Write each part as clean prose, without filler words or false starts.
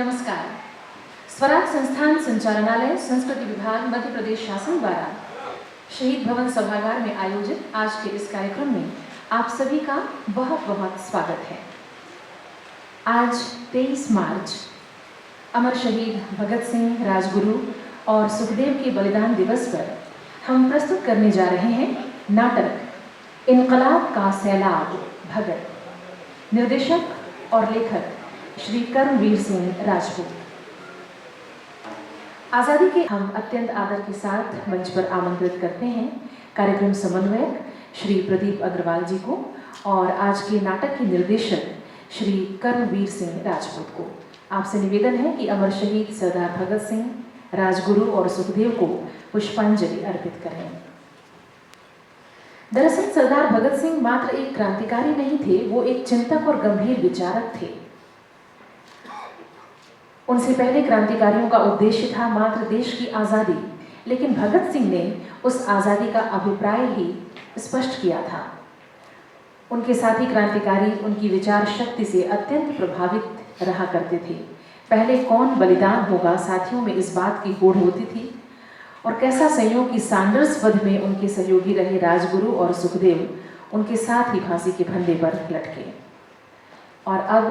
नमस्कार। स्वराज संस्थान संचालनालय संस्कृति विभाग मध्य प्रदेश शासन द्वारा शहीद भवन सभागार में आयोजित आज के इस कार्यक्रम में आप सभी का बहुत बहुत स्वागत है। आज 23 मार्च अमर शहीद भगत सिंह, राजगुरु और सुखदेव के बलिदान दिवस पर हम प्रस्तुत करने जा रहे हैं नाटक इनकलाब का सैलाब भगत। निर्देशक और लेखक श्री कर्मवीर सिंह राजपूत। आज़ादी के हम अत्यंत आदर के साथ मंच पर आमंत्रित करते हैं कार्यक्रम समन्वयक श्री प्रदीप अग्रवाल जी को और आज के नाटक के निर्देशक श्री कर्मवीर सिंह राजपूत को। आपसे निवेदन है कि अमर शहीद सरदार भगत सिंह, राजगुरु और सुखदेव को पुष्पांजलि अर्पित करें। दरअसल सरदार भगत सिंह मात्र एक क्रांतिकारी नहीं थे, वो एक चिंतक और गंभीर विचारक थे। उनसे पहले क्रांतिकारियों का उद्देश्य था मात्र देश की आज़ादी, लेकिन भगत सिंह ने उस आज़ादी का अभिप्राय ही स्पष्ट किया था। उनके साथी क्रांतिकारी उनकी विचार शक्ति से अत्यंत प्रभावित रहा करते थे। पहले कौन बलिदान होगा, साथियों में इस बात की होड़ होती थी। और कैसा संयोग कि सांडर्स वध में उनके सहयोगी रहे राजगुरु और सुखदेव उनके साथ ही फांसी के फंदे पर लटके। और अब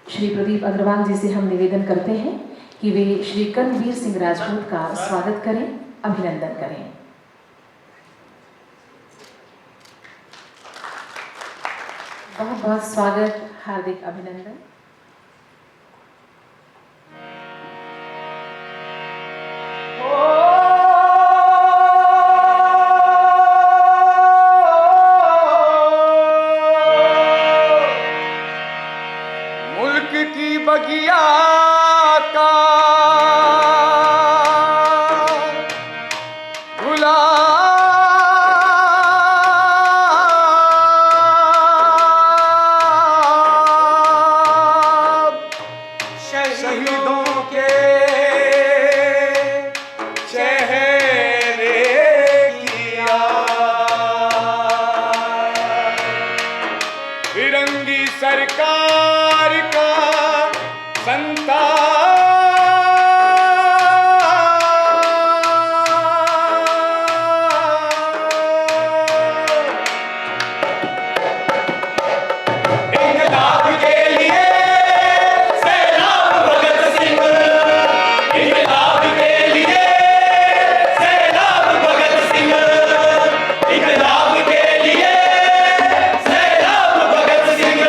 श्री प्रदीप अग्रवाल जी से हम निवेदन करते हैं कि वे श्री कर्मवीर सिंह राजपूत का स्वागत करें, अभिनंदन करें। बहुत बहुत स्वागत, हार्दिक अभिनंदन। बगिया का गुलाब शहीदों के चेहरे किया फिरंगी सरकार का संता इनकलाब के लिए सैलाब भगत सिंह, इनकलाब के लिए सैलाब भगत सिंह, इनकलाब के लिए सैलाब भगत सिंह।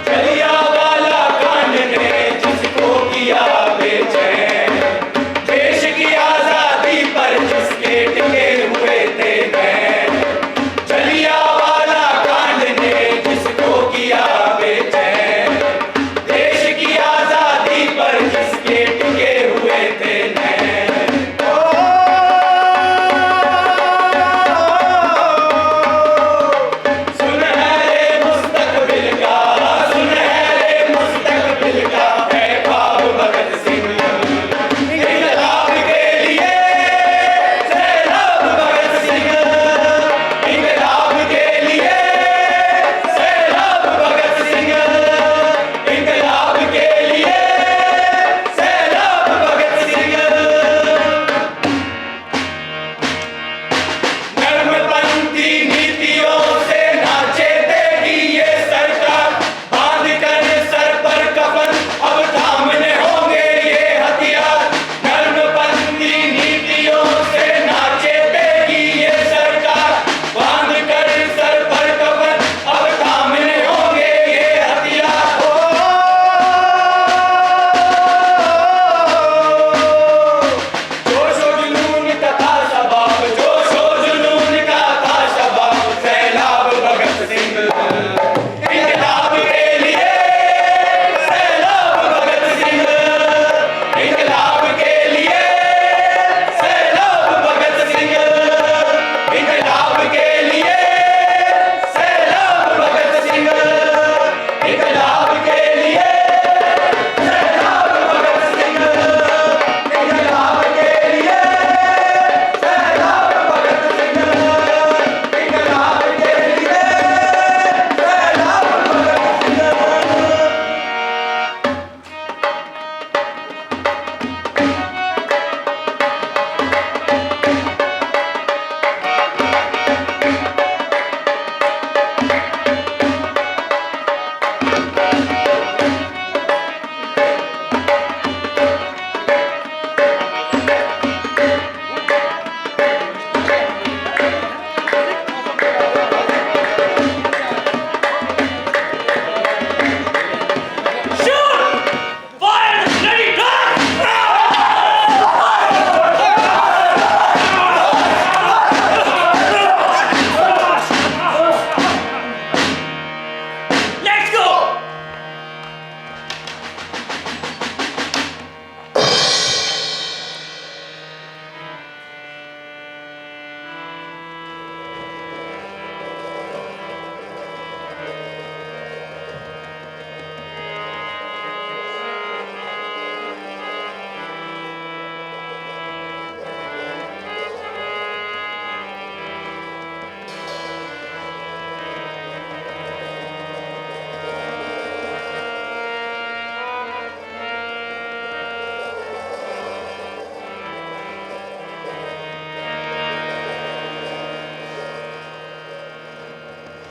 जलियांवाला कांड ने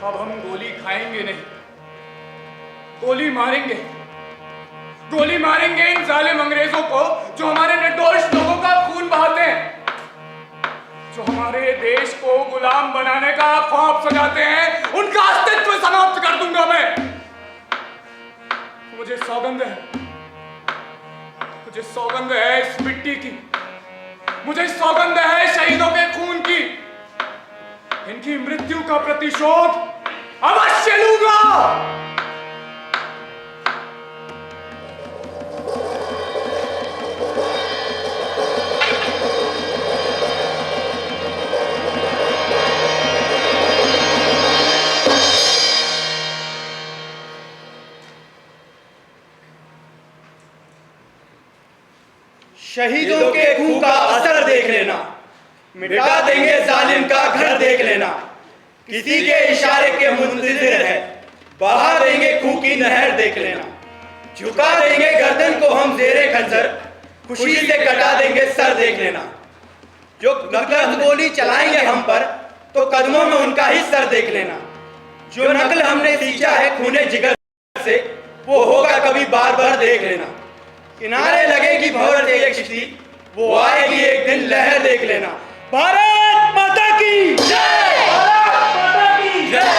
अब हम गोली खाएंगे नहीं, गोली मारेंगे। गोली मारेंगे इन जालिम अंग्रेजों को जो हमारे निर्दोष लोगों का खून बहाते हैं, जो हमारे देश को गुलाम बनाने का ख्वाब सजाते हैं। उनका अस्तित्व समाप्त कर दूंगा मैं। मुझे सौगंध है, मुझे सौगंध है इस मिट्टी की, मुझे सौगंध है शहीदों के खून की। इनकी मृत्यु का प्रतिशोध अवश्य लूंगा। शहीदों के खून का असर देख लेना, मिटा देंगे जालिम का घर देख लेना। किसी के इशारे के मुंतजिर है, बहा देंगे खून की नहर देख लेना। झुका देंगे गर्दन को हम जेरे खंजर, खुशी से कटा देंगे सर देख लेना। जो नकल गोली चलाएंगे हम पर तो कदमों में उनका ही सर देख लेना। जो नकल हमने सींचा है खूने जिगर से, वो होगा कभी बार बार देख लेना। किनारे लगेगी भंवर से एक किश्ती, वो आएगी एक दिन लहर देख लेना। भारत माता की जय, भारत माता की जय।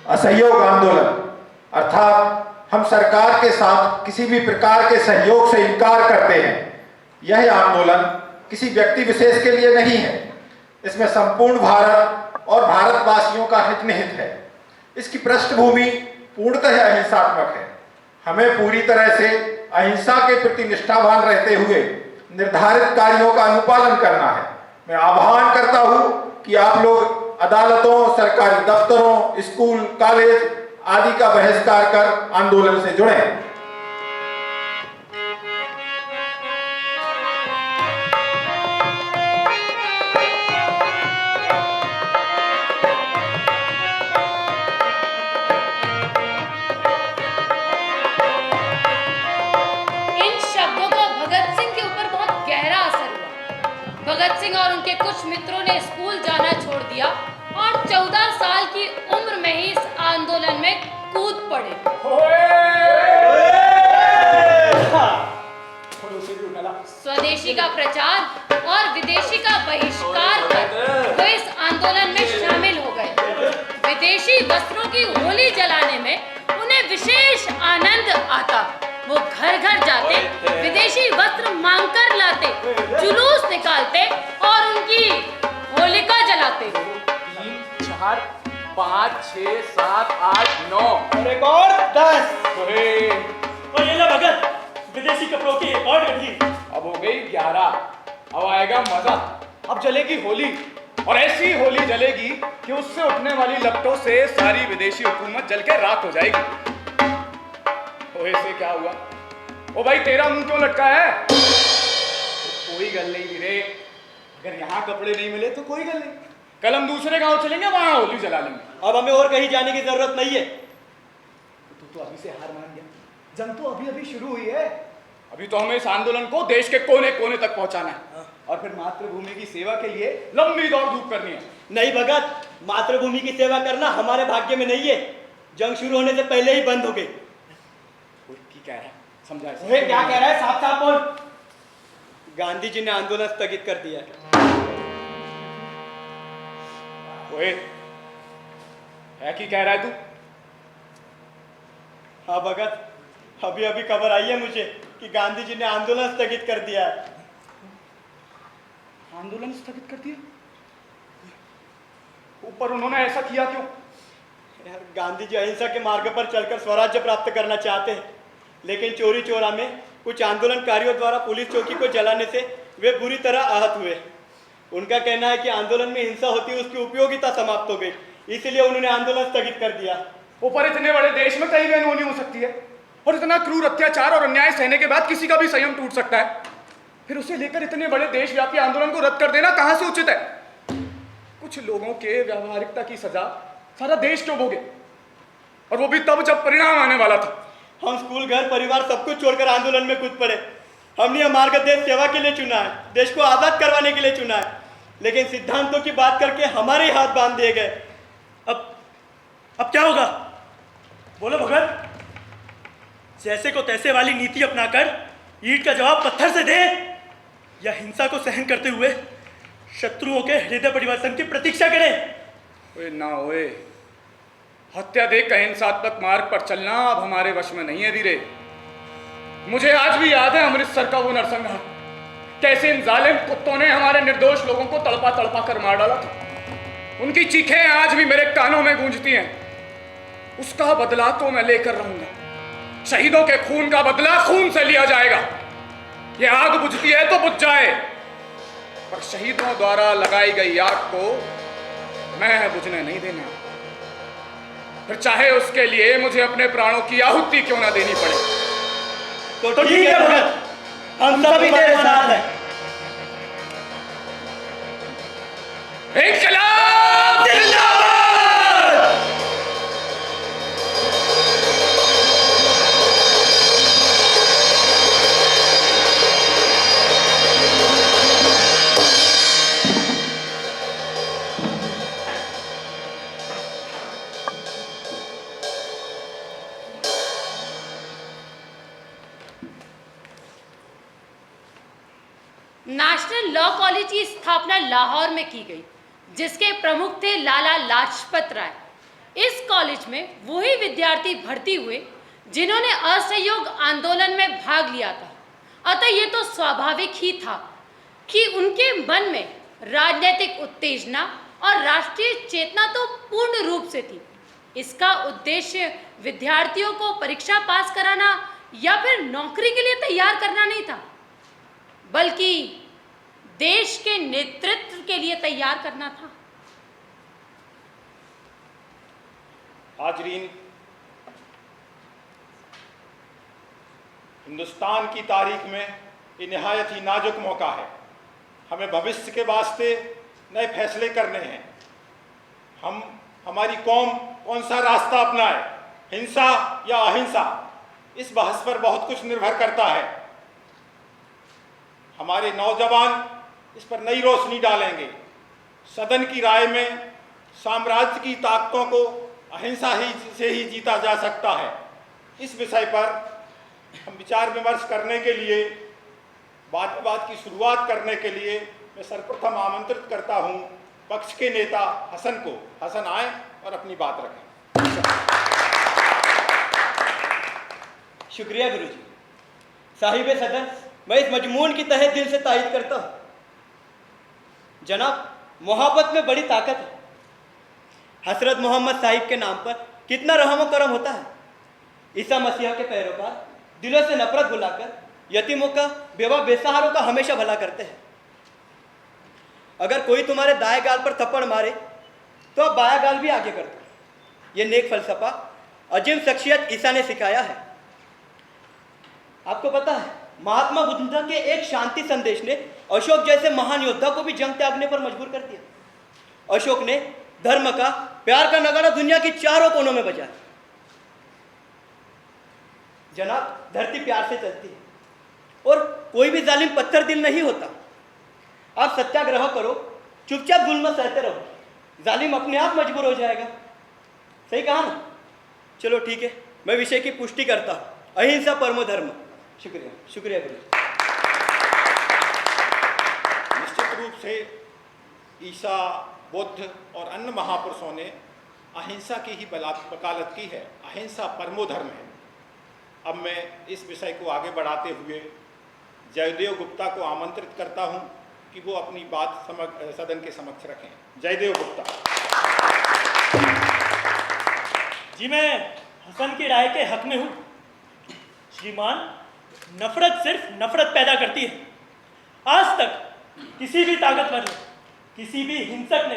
असहयोग आंदोलन अर्थात हम सरकार के साथ किसी भी प्रकार के सहयोग से इनकार करते हैं। यह आंदोलन किसी व्यक्ति विशेष के लिए नहीं है, इसमें संपूर्ण भारत और भारतवासियों का हित निहित है। इसकी पृष्ठभूमि पूर्णतः अहिंसात्मक है। हमें पूरी तरह से अहिंसा के प्रति निष्ठावान रहते हुए निर्धारित कार्यों का अनुपालन करना है। मैं आह्वान करता हूं कि आप लोग अदालतों, सरकारी दफ्तरों, स्कूल, कॉलेज आदि का बहिष्कार कर आंदोलन से जुड़ें। भगत सिंह और उनके कुछ मित्रों ने स्कूल जाना छोड़ दिया और 14 साल की उम्र में ही इस आंदोलन में कूद पड़े। स्वदेशी का प्रचार और विदेशी का बहिष्कार कर वो इस आंदोलन में शामिल हो गए। विदेशी वस्त्रों की होली जलाने में उन्हें विशेष आनंद आता। वो घर घर जाते, विदेशी वस्त्र मांगकर लाते, जुलूस निकालते और उनकी होलिका जलाते। 3, 4, 5, 6, 7, 8, 9 और एक और 10। और ये ला भगत, विदेशी कपड़ों की एक और गड्डी। अब हो गई 11। अब आएगा मजा। अब जलेगी होली, और ऐसी होली जलेगी कि उससे उठने वाली लपटों से सारी विदेशी हुकूमत जल के राख हो जाएगी। से क्या हुआ? ओ भाई तेरा मुंह क्यों लटका है? तो कोई गल नहीं वीरे, अगर यहाँ कपड़े नहीं मिले तो कोई गल नहीं, कल हम दूसरे गांव चलेंगे, वहां होली जला लेंगे। अब हमें और कहीं जाने की जरूरत नहीं है। तू तो अभी से हार मान गया। जंग तो अभी अभी शुरू हुई है। अभी तो हमें इस आंदोलन को देश के कोने कोने तक पहुंचाना है और फिर मातृभूमि की सेवा के लिए लंबी दौड़ धूप करनी है। नहीं भगत, मातृभूमि की सेवा करना हमारे भाग्य में नहीं है। जंग शुरू होने से पहले ही बंद हो गई। क्या है समझा? क्या कह रहा है? साफ साफ बोल। गांधी जी ने आंदोलन स्थगित कर दिया। ओए, है कि कह रहा है तू? हाँ भगत, अभी अभी खबर आई है मुझे कि गांधी जी ने आंदोलन स्थगित कर दिया है। आंदोलन स्थगित कर दिया? ऊपर उन्होंने ऐसा किया क्यों? यार, गांधी जी अहिंसा के मार्ग पर चलकर स्वराज्य प्राप्त करना चाहते हैं, लेकिन चोरी चोरा में कुछ आंदोलनकारियों द्वारा पुलिस चौकी को जलाने से वे बुरी तरह आहत हुए। उनका कहना है कि आंदोलन में हिंसा होती है उसकी उपयोगिता समाप्त हो गई, इसलिए उन्होंने आंदोलन स्थगित कर दिया। ऊपर इतने बड़े देश में कहीं भी अनहोनी हो सकती है और इतना क्रूर अत्याचार और अन्याय सहने के बाद किसी का भी संयम टूट सकता है, फिर उसे लेकर इतने बड़े देशव्यापी आंदोलन को रद्द कर देना कहां से उचित है? कुछ लोगों के व्यावहारिकता की सजा सारा देश क्यों भोगे, और वो भी तब जब परिणाम आने वाला था। हम स्कूल, घर, परिवार सब कुछ छोड़कर आंदोलन में कूद पड़े। हमने यह मार्ग देश सेवा के लिए चुना है, देश को आज़ाद करवाने के लिए चुना है, लेकिन सिद्धांतों की बात करके हमारे ही हाथ बांध दिए गए। अब क्या होगा? बोलो भगत। जैसे को तैसे वाली नीति अपनाकर ईंट का जवाब पत्थर से दे, या हिंसा को सहन करते हुए शत्रुओं के हृदय परिवर्तन की प्रतीक्षा करें? ओए ना ओए, हत्या देख अहिंसात्मक मार्ग पर चलना अब हमारे वश में नहीं है धीरे। मुझे आज भी याद है अमृतसर का वो नरसंहार, कैसे इन जालिम कुत्तों ने हमारे निर्दोष लोगों को तड़पा तड़पा कर मार डाला था। उनकी चीखें आज भी मेरे कानों में गूंजती हैं। उसका बदला तो मैं लेकर रहूंगा। शहीदों के खून का बदला खून से लिया जाएगा। ये आग बुझती है तो बुझ जाए, पर शहीदों द्वारा लगाई गई आग को मैं बुझने नहीं देना। फिर चाहे उसके लिए मुझे अपने प्राणों की आहुति क्यों ना देनी पड़े। तो ठीक है भगत, हम सभी तेरे साथ हैं। इंकलाब जिंदाबाद! नेशनल लॉ कॉलेज की स्थापना लाहौर में की गई, जिसके प्रमुख थे लाला लाजपत राय। इस कॉलेज में वही विद्यार्थी भर्ती हुए जिन्होंने असहयोग आंदोलन में भाग लिया था। अतः ये तो स्वाभाविक ही था कि उनके मन में राजनीतिक उत्तेजना और राष्ट्रीय चेतना तो पूर्ण रूप से थी। इसका उद्देश्य विद्यार्थियों को परीक्षा पास कराना या फिर नौकरी के लिए तैयार करना नहीं था, बल्कि देश के नेतृत्व के लिए तैयार करना था। हाजरीन, हिंदुस्तान की तारीख में ये निहायत ही नाजुक मौका है। हमें भविष्य के वास्ते नए फैसले करने हैं। हमारी कौम कौन सा रास्ता अपनाए, हिंसा या अहिंसा, इस बहस पर बहुत कुछ निर्भर करता है। हमारे नौजवान इस पर नई रोशनी डालेंगे। सदन की राय में साम्राज्य की ताकतों को अहिंसा से ही जीता जा सकता है। इस विषय पर हम विचार विमर्श करने के लिए, वाद विवाद की शुरुआत करने के लिए मैं सर्वप्रथम आमंत्रित करता हूं पक्ष के नेता हसन को। हसन आए और अपनी बात रखें। शुक्रिया गुरुजी। साहिब सदन, मैं इस मजमून की तहे दिल से तायद करता हूँ। जनाब, मोहब्बत में बड़ी ताकत है। हजरत मोहम्मद साहिब के नाम पर कितना रहम व करम होता है। ईसा मसीह के पैरोकार दिलों से नफरत भुलाकर यतीमों का, बेवा बेसहारों का हमेशा भला करते हैं। अगर कोई तुम्हारे दाएं गाल पर थप्पड़ मारे तो आप बायां गाल भी आगे कर दो। ये नेक फलसफा अजीम शख्सियत ईसा ने सिखाया है। आपको पता है, महात्मा बुद्ध के एक शांति संदेश ने अशोक जैसे महान योद्धा को भी जंग त्यागने पर मजबूर कर दिया। अशोक ने धर्म का, प्यार का नगाड़ा दुनिया की चारों कोनों में बजाया। जनाब, धरती प्यार से चलती है और कोई भी जालिम पत्थर दिल नहीं होता। आप सत्याग्रह करो, चुपचाप जुल्म सहते रहो, जालिम अपने आप मजबूर हो जाएगा। सही कहा ना? चलो ठीक है, मैं विषय की पुष्टि करता हूँ। अहिंसा परमो धर्म। शुक्रिया, शुक्रिया गुरु। निश्चित रूप से ईसा, बुद्ध और अन्य महापुरुषों ने अहिंसा की ही वकालत की है। अहिंसा परमो धर्म है। अब मैं इस विषय को आगे बढ़ाते हुए जयदेव गुप्ता को आमंत्रित करता हूं कि वो अपनी बात सदन के समक्ष रखें। जयदेव गुप्ता। जी, मैं हसन की राय के हक में हूँ। श्रीमान, नफरत सिर्फ नफरत पैदा करती है। आज तक किसी भी ताकतवर ने, किसी भी हिंसक ने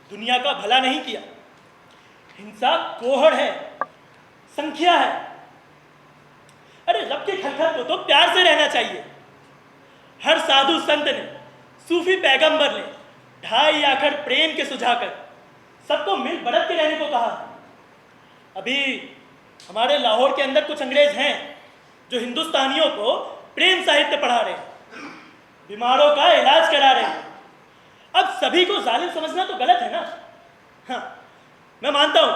दुनिया का भला नहीं किया। हिंसा कोहड़ है, संख्या है। अरे रब के खलखल को तो प्यार से रहना चाहिए। हर साधु संत ने, सूफी पैगंबर ने ढाई आखर प्रेम के सुझाकर सबको मिल बढ़त के रहने को कहा। अभी हमारे लाहौर के अंदर कुछ अंग्रेज हैं जो हिंदुस्तानियों को प्रेम साहित्य पढ़ा रहे हैं, बीमारों का इलाज करा रहे हैं। अब सभी को जालिम समझना तो गलत है ना। हाँ, मैं मानता हूं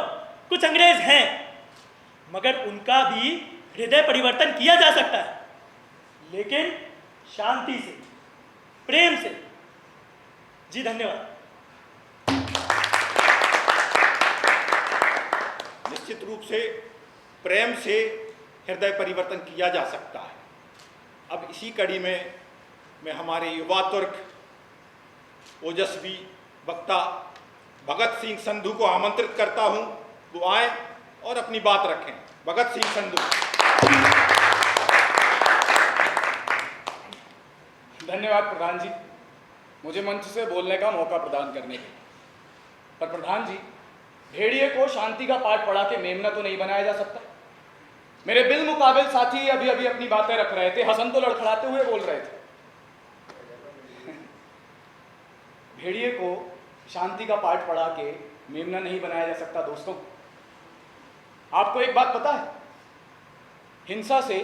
कुछ अंग्रेज हैं, मगर उनका भी हृदय परिवर्तन किया जा सकता है, लेकिन शांति से, प्रेम से। जी धन्यवाद। निश्चित रूप से प्रेम से हृदय परिवर्तन किया जा सकता है। अब इसी कड़ी में मैं हमारे युवा तुर्क ओजस्वी वक्ता भगत सिंह संधू को आमंत्रित करता हूं, वो आए और अपनी बात रखें। भगत सिंह संधू। धन्यवाद प्रधान जी, मुझे मंच से बोलने का मौका प्रदान करने के। पर प्रधान जी, भेड़िए को शांति का पाठ पढ़ा के मेमना तो नहीं बनाया जा सकता। मेरे बिल मुकाबिल साथी अभी अभी अपनी बातें रख रहे थे, हसन तो लड़खड़ाते हुए बोल रहे थे। भेड़िए को शांति का पाठ पढ़ा के मेमना नहीं बनाया जा सकता। दोस्तों, आपको एक बात पता है, हिंसा से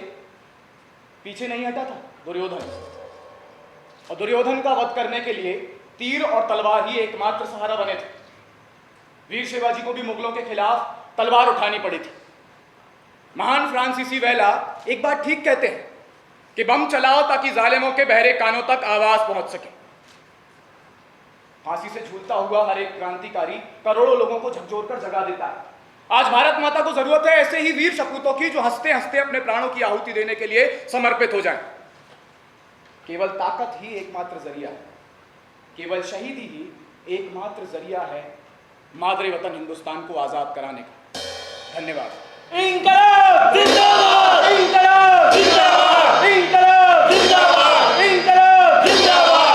पीछे नहीं हटा था दुर्योधन, और दुर्योधन का वध करने के लिए तीर और तलवार ही एकमात्र सहारा बने थे। वीर शिवाजी को भी मुगलों के खिलाफ तलवार उठानी पड़ी थी। महान फ्रांसीसी वेला एक बात ठीक कहते हैं कि बम चलाओ ताकि जालिमों के बहरे कानों तक आवाज पहुंच सके। फांसी से झूलता हुआ हर एक क्रांतिकारी करोड़ों लोगों को झकझोर कर जगा देता है। आज भारत माता को जरूरत है ऐसे ही वीर सपूतों की, जो हंसते हंसते अपने प्राणों की आहुति देने के लिए समर्पित हो जाएं। केवल ताकत ही एकमात्र जरिया है, केवल शहीदी ही एकमात्र जरिया है मादरे वतन हिंदुस्तान को आजाद कराने का। धन्यवाद। इंकलाब जिंदाबाद, इंकलाब जिंदाबाद, इंकलाब जिंदाबाद, इंकलाब जिंदाबाद।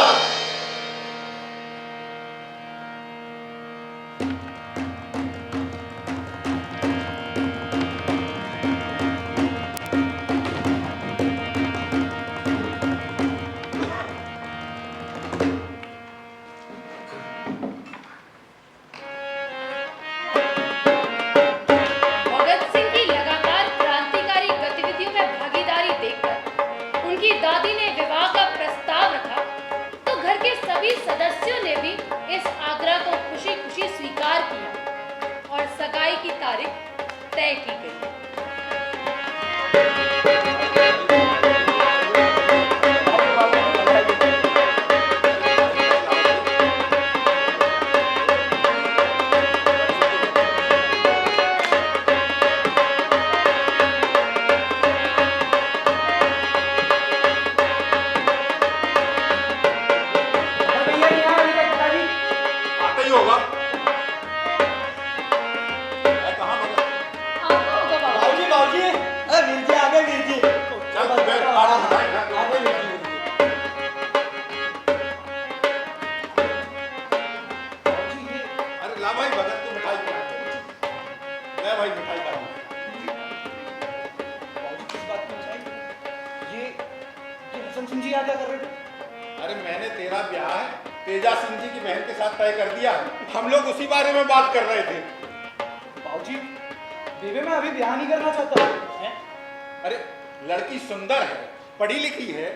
दादी ने विवाह का प्रस्ताव रखा तो घर के सभी सदस्यों ने भी इस आग्रह को खुशी खुशी स्वीकार किया और सगाई की तारीख तय की गई। अरे मैंने तेरा ब्याह तेजा सिंह जी की बहन के साथ तय कर दिया। हम लोग उसी बारे में बात कर रहे थे। बाबूजी, बेबे मैं अभी ब्याह नहीं करना चाहता है। अरे लड़की सुंदर है, पढ़ी लिखी है,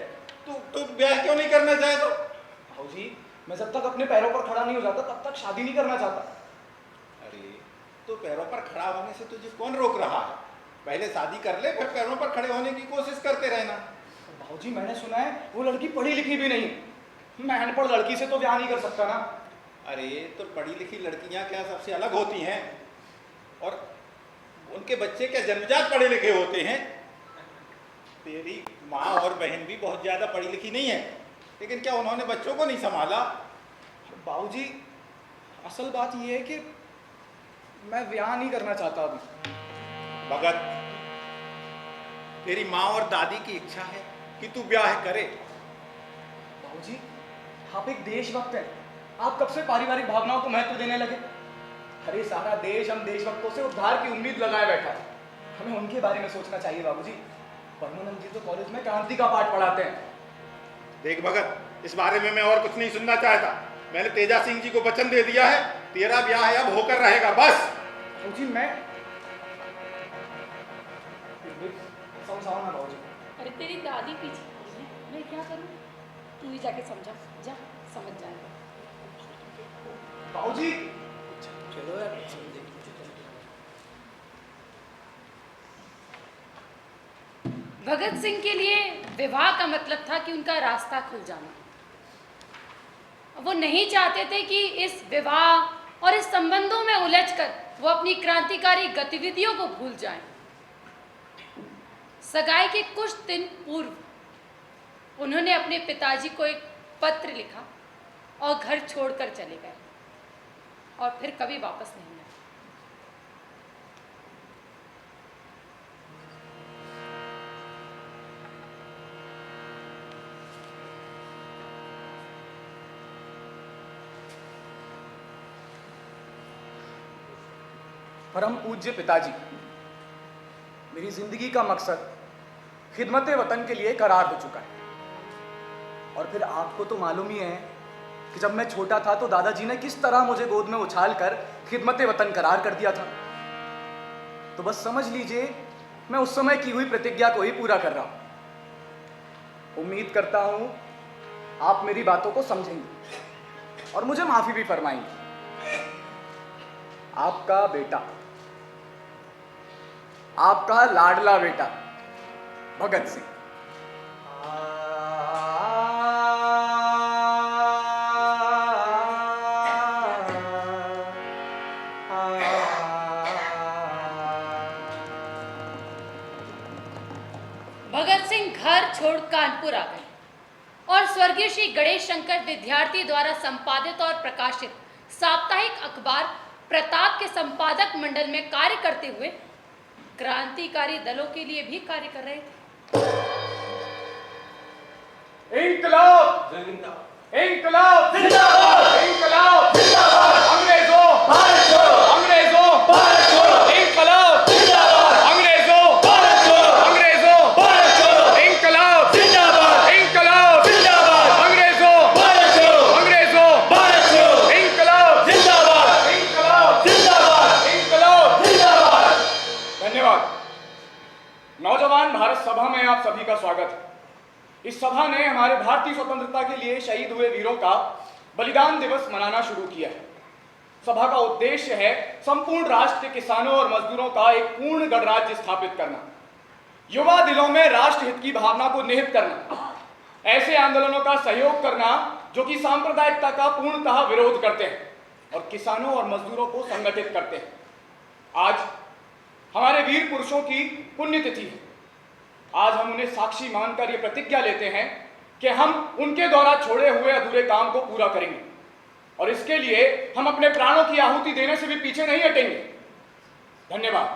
तू ब्याह क्यों नहीं करना चाहे? तो बाबूजी, मैं जब तक अपने पैरों पर खड़ा नहीं हो जाता तब तक शादी नहीं करना चाहता। अरे तो पैरों पर खड़ा होने से तुझे कौन रोक रहा है? पहले शादी कर ले, फिर पैरों पर खड़े होने की कोशिश करते रहना। बाबूजी, मैंने सुना है वो लड़की पढ़ी लिखी भी नहीं, मैं अनपढ़ लड़की से तो ब्याह नहीं कर सकता ना। अरे तो पढ़ी लिखी लड़कियां क्या सबसे अलग होती हैं? और उनके बच्चे क्या जन्मजात पढ़े लिखे होते हैं? तेरी माँ और बहन भी बहुत ज्यादा पढ़ी लिखी नहीं है, लेकिन क्या उन्होंने बच्चों को नहीं संभाला? बाबूजी, असल बात यह है कि मैं ब्याह नहीं करना चाहता अभी। भगत, तेरी माँ और दादी की इच्छा है कि तू ब्याह करे। बाबूजी, आप एक देशभक्त हैं, आप कब से पारिवारिक भावनाओं को महत्व देने लगे? अरे सारा देश हम देशभक्तों से उद्धार की उम्मीद लगाए बैठा है, हमें उनके बारे में सोचना चाहिए। बाबूजी, परमानंद जी तो कॉलेज में क्रांति का पाठ पढ़ाते हैं। देख भगत, इस बारे में मैं और कुछ नहीं सुनना चाहता। मैंने तेजा सिंह जी को वचन दे दिया है, तेरा ब्याह अब होकर रहेगा, बस। बाबूजी, मैं समझाओ ना बाबूजी। अरे तेरी दादी पीछे मैं क्या करूं? तू ही जाके समझा, जा समझ जाएगा। बाबूजी चलो यार समझे। भगत सिंह के लिए विवाह का मतलब था कि उनका रास्ता खुल जाना। वो नहीं चाहते थे कि इस विवाह और इस संबंधों में उलझकर वो अपनी क्रांतिकारी गतिविधियों को भूल जाएं। सगाई के कुछ दिन पूर्व उन्होंने अपने पिताजी को एक पत्र लिखा और घर छोड़कर चले गए और फिर कभी वापस नहीं आए। परम पूज्य पिताजी, मेरी जिंदगी का मकसद खिदमत वतन के लिए करार हो चुका है। और फिर आपको तो मालूम ही है कि जब मैं छोटा था तो दादाजी ने किस तरह मुझे गोद में उछाल कर खिदमत वतन करार कर दिया था। तो बस समझ लीजिए मैं उस समय की हुई प्रतिज्ञा को ही पूरा कर रहा हूं। उम्मीद करता हूं आप मेरी बातों को समझेंगे और मुझे माफी भी फरमाएंगे। आपका बेटा, आपका लाडला बेटा भगत सिंह। भगत सिंह घर छोड़ कानपुर आ गए और स्वर्गीय श्री गणेश शंकर विद्यार्थी द्वारा संपादित और प्रकाशित साप्ताहिक अखबार प्रताप के संपादक मंडल में कार्य करते हुए क्रांतिकारी दलों के लिए भी कार्य कर रहे थे। इंकलाब इंकलाब जिंदाबाद, इंकलाब जिंदाबाद, अंग्रेजों भारत छोड़ो, अंग्रेजों भारत छोड़ो, इंकलाब जिंदाबाद, अंग्रेजों भारत छोड़ो, अंग्रेजों भारत छोड़ो, इंकलाब जिंदाबाद, इंकलाब जिंदाबाद, अंग्रेजों भारत छोड़ो, अंग्रेजों भारत छोड़ो, इंकलाब जिंदाबाद, इंकलाब जिंदाबाद, इंकलाब जिंदाबाद। धन्यवाद। नौजवान भारत सभा में आप सभी का स्वागत है। इस सभा ने हमारे भारतीय स्वतंत्रता के लिए शहीद हुए वीरों का बलिदान दिवस मनाना शुरू किया है। सभा का उद्देश्य है संपूर्ण राष्ट्र के किसानों और मजदूरों का एक पूर्ण गणराज्य स्थापित करना, युवा दिलों में राष्ट्र हित की भावना को निहित करना, ऐसे आंदोलनों का सहयोग करना जो कि सांप्रदायिकता का पूर्णतः विरोध करते हैं और किसानों और मजदूरों को संगठित करते हैं। आज हमारे वीर पुरुषों की पुण्यतिथि है। आज हम उन्हें साक्षी मानकर ये प्रतिज्ञा लेते हैं कि हम उनके द्वारा छोड़े हुए अधूरे काम को पूरा करेंगे और इसके लिए हम अपने प्राणों की आहुति देने से भी पीछे नहीं हटेंगे। धन्यवाद।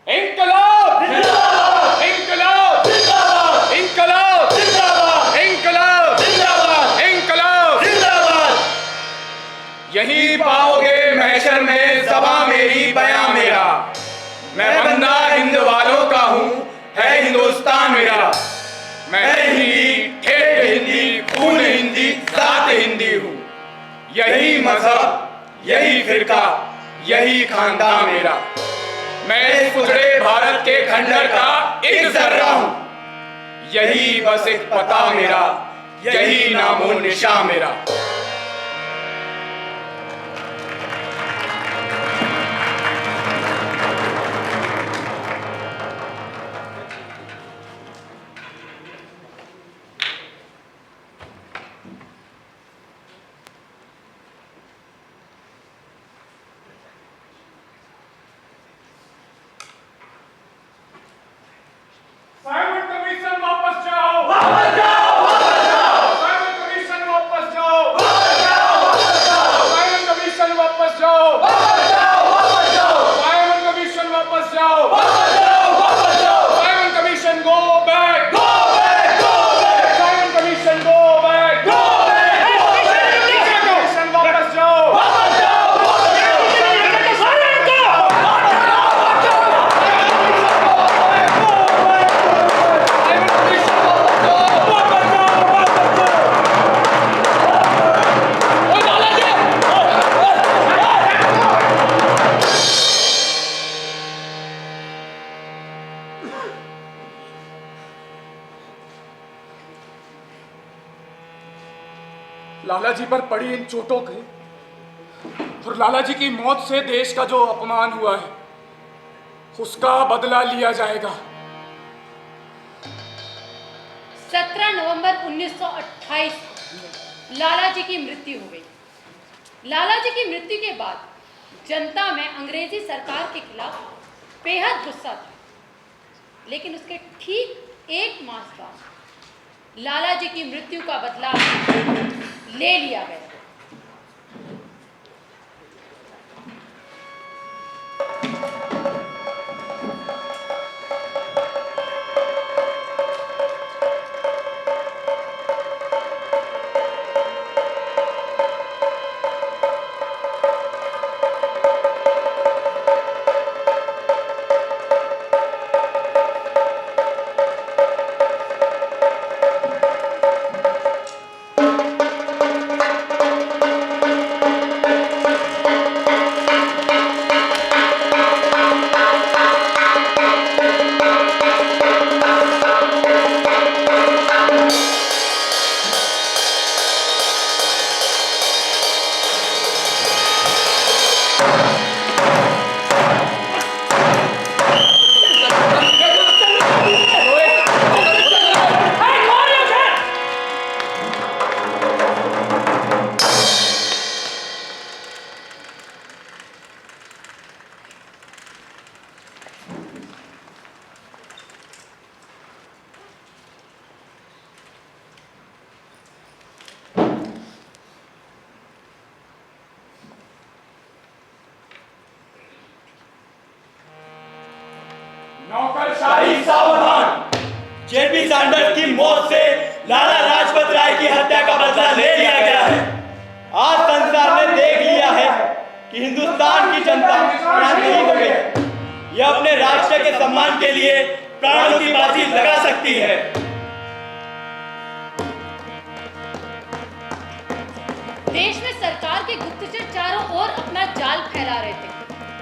इंकलाब जिंदाबाद, इंकलाब जिंदाबाद, इंकलाब जिंदाबाद, इंकलाब जिंदाबाद, इंकलाब जिंदाबाद। यही पाओगे महशर में ज़बां मेरी बयां मेरा, मैं बंदा हिंद वालों का हूं, है हिंदुस्तान मेरा। मैं हिंदी, ठेठ हिंदी, खून हिंदी, जात हिंदी हूँ। यही मजहब, यही फिरका, यही खानदान मेरा। मैं इस टुकड़े भारत के खंडर का एक जर्रा हूँ। यही बस एक पता मेरा, यही नामो निशा मेरा। साइमन कमीशन वापस जाओ, वापस जाओ, वापस जाओ। साइमन कमीशन वापस जाओ, लाला जी पर पड़ी इन चोटों के और लाला जी की मौत से देश का जो अपमान हुआ है उसका बदला लिया जाएगा। 17 नवंबर 1928 लाला जी की मृत्यु हो गई। लाला जी की मृत्यु के बाद जनता में अंग्रेजी सरकार के खिलाफ बेहद गुस्सा था, लेकिन उसके ठीक 1 मास बाद लाला जी की मृत्यु का बदला ले लिया गया। नौकरशाही सावधान! जेपी सैंडर्स की मौत से लाला लाजपत राय की हत्या का बदला ले लिया गया है। आज संसार ने देख लिया है कि हिंदुस्तान की जनता क्रांति हो गई। यह अपने राष्ट्र के सम्मान के लिए प्राणों की बाजी लगा सकती है। देश में सरकार के गुप्तचर चारों ओर अपना जाल फैला रहे थे,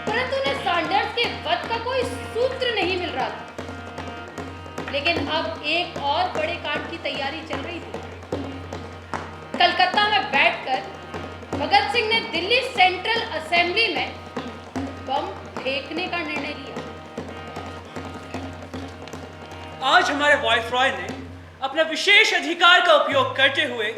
परंतु उन्हें सैंडर्स के वध का कोई सूत्र नहीं मिल रहा था। लेकिन अब एक और बड़े कांड की तैयारी चल रही थी। कलकत्ता में बैठकर भगत सिंह ने दिल्ली सेंट्रल असेंबली में बम फेंकने का निर्णय लिया। आज हमारे वायसरॉय ने अपना विशेष अधिकार का उपयोग करते हुए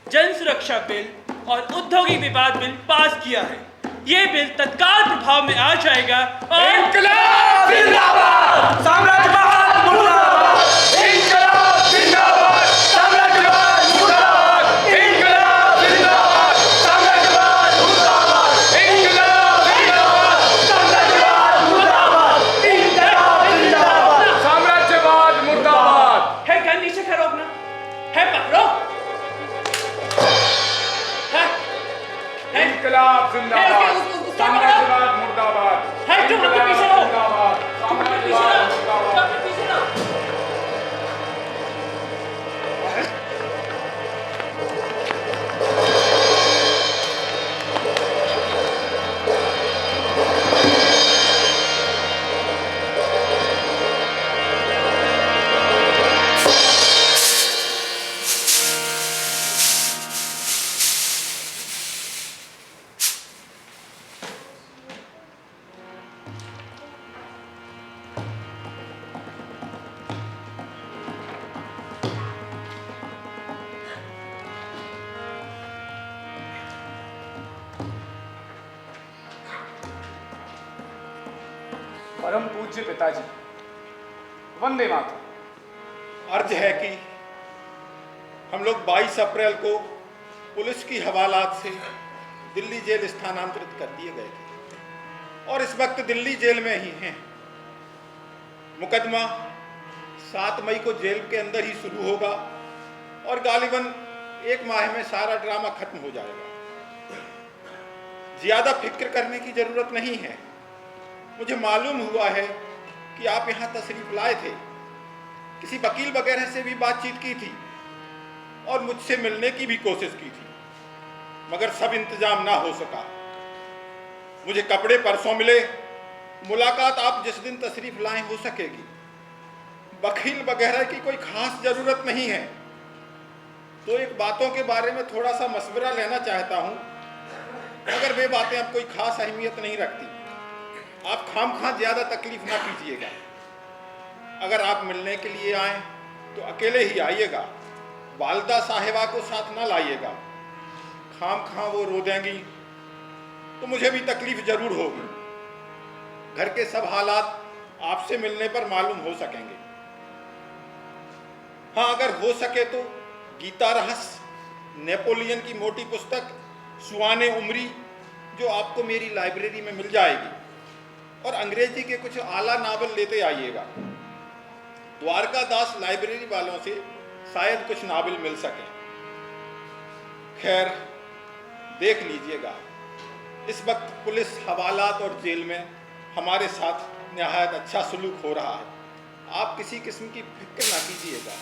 जन सुरक्षा बिल और औद्योगिक विवाद बिल पास किया है। ये बिल तत्काल प्रभाव में आ जाएगा और इंकलाब जिंदाबाद! साम्राज्यवाद मुर्दाबाद! इंकलाब जिंदाबाद! साम्राज्यवाद मुर्दाबाद! इंकलाब जिंदाबाद! साम्राज्यवाद मुर्दाबाद! इंकलाब जिंदाबाद! साम्राज्यवाद मुर्दाबाद! इंकलाब जिंदाबाद! साम्राज्यवाद मुर्दाबाद! है गन नीचे खड़ो अपना, है पकड़ो, है इंकलाब जिंदाबाद! साम्राज्यवाद मुर्दाबाद! है तुम अपने पीछे रहो, जिंदाबाद! तुम अपने पीछे साम्राज्यवाद रहो, तुम मुर्दाबाद! अपने पीछे रहो। परम पूज्य पिताजी, वंदे मातरम। अर्ज है कि हम लोग 22 अप्रैल को पुलिस की हवालात से दिल्ली जेल स्थानांतरित कर दिए गए थे और इस वक्त दिल्ली जेल में ही हैं। मुकदमा 7 मई को जेल के अंदर ही शुरू होगा और गालिबन 1 माह में सारा ड्रामा खत्म हो जाएगा। ज्यादा फिक्र करने की जरूरत नहीं है। मुझे मालूम हुआ है कि आप यहाँ तशरीफ लाए थे, किसी वकील वगैरह से भी बातचीत की थी और मुझसे मिलने की भी कोशिश की थी, मगर सब इंतजाम ना हो सका। मुझे कपड़े परसों मिले, मुलाकात आप जिस दिन तशरीफ लाए हो सकेगी। वकील वगैरह की कोई खास जरूरत नहीं है। तो एक बातों के बारे में थोड़ा सा मशवरा लेना चाहता हूँ, मगर वे बातें अब कोई खास अहमियत नहीं रखती। आप खामखा ज़्यादा तकलीफ ना कीजिएगा। अगर आप मिलने के लिए आए तो अकेले ही आइएगा, वालदा साहिबा को साथ ना लाइएगा। खामखा वो रो देंगी तो मुझे भी तकलीफ जरूर होगी। घर के सब हालात आपसे मिलने पर मालूम हो सकेंगे। हाँ, अगर हो सके तो गीता रहस्य, नेपोलियन की मोटी पुस्तक सुआने उमरी जो आपको मेरी लाइब्रेरी में मिल जाएगी, और अंग्रेजी के कुछ आला नावल लेते आइएगा। द्वारका दास लाइब्रेरी वालों से शायद कुछ नावल मिल सके। खैर, देख लीजिएगा, इस वक्त पुलिस हवालात और जेल में हमारे साथ निहायत अच्छा सलूक हो रहा है। आप किसी किस्म की फिक्र ना कीजिएगा।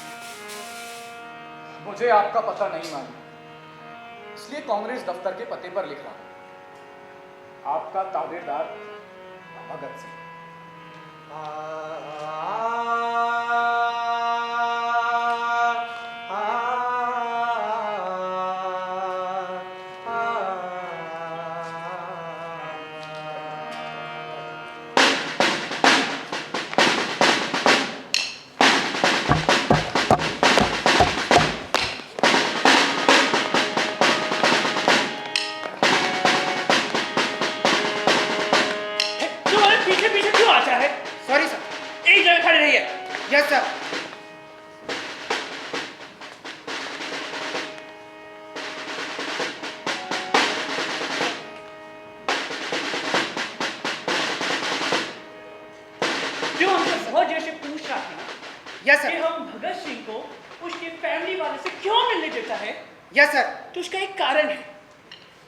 मुझे आपका पता नहीं मालूम, इसलिए कांग्रेस दफ्तर के पते पर लिख रहा हूं। आपका ताबेदार भगत सिंह।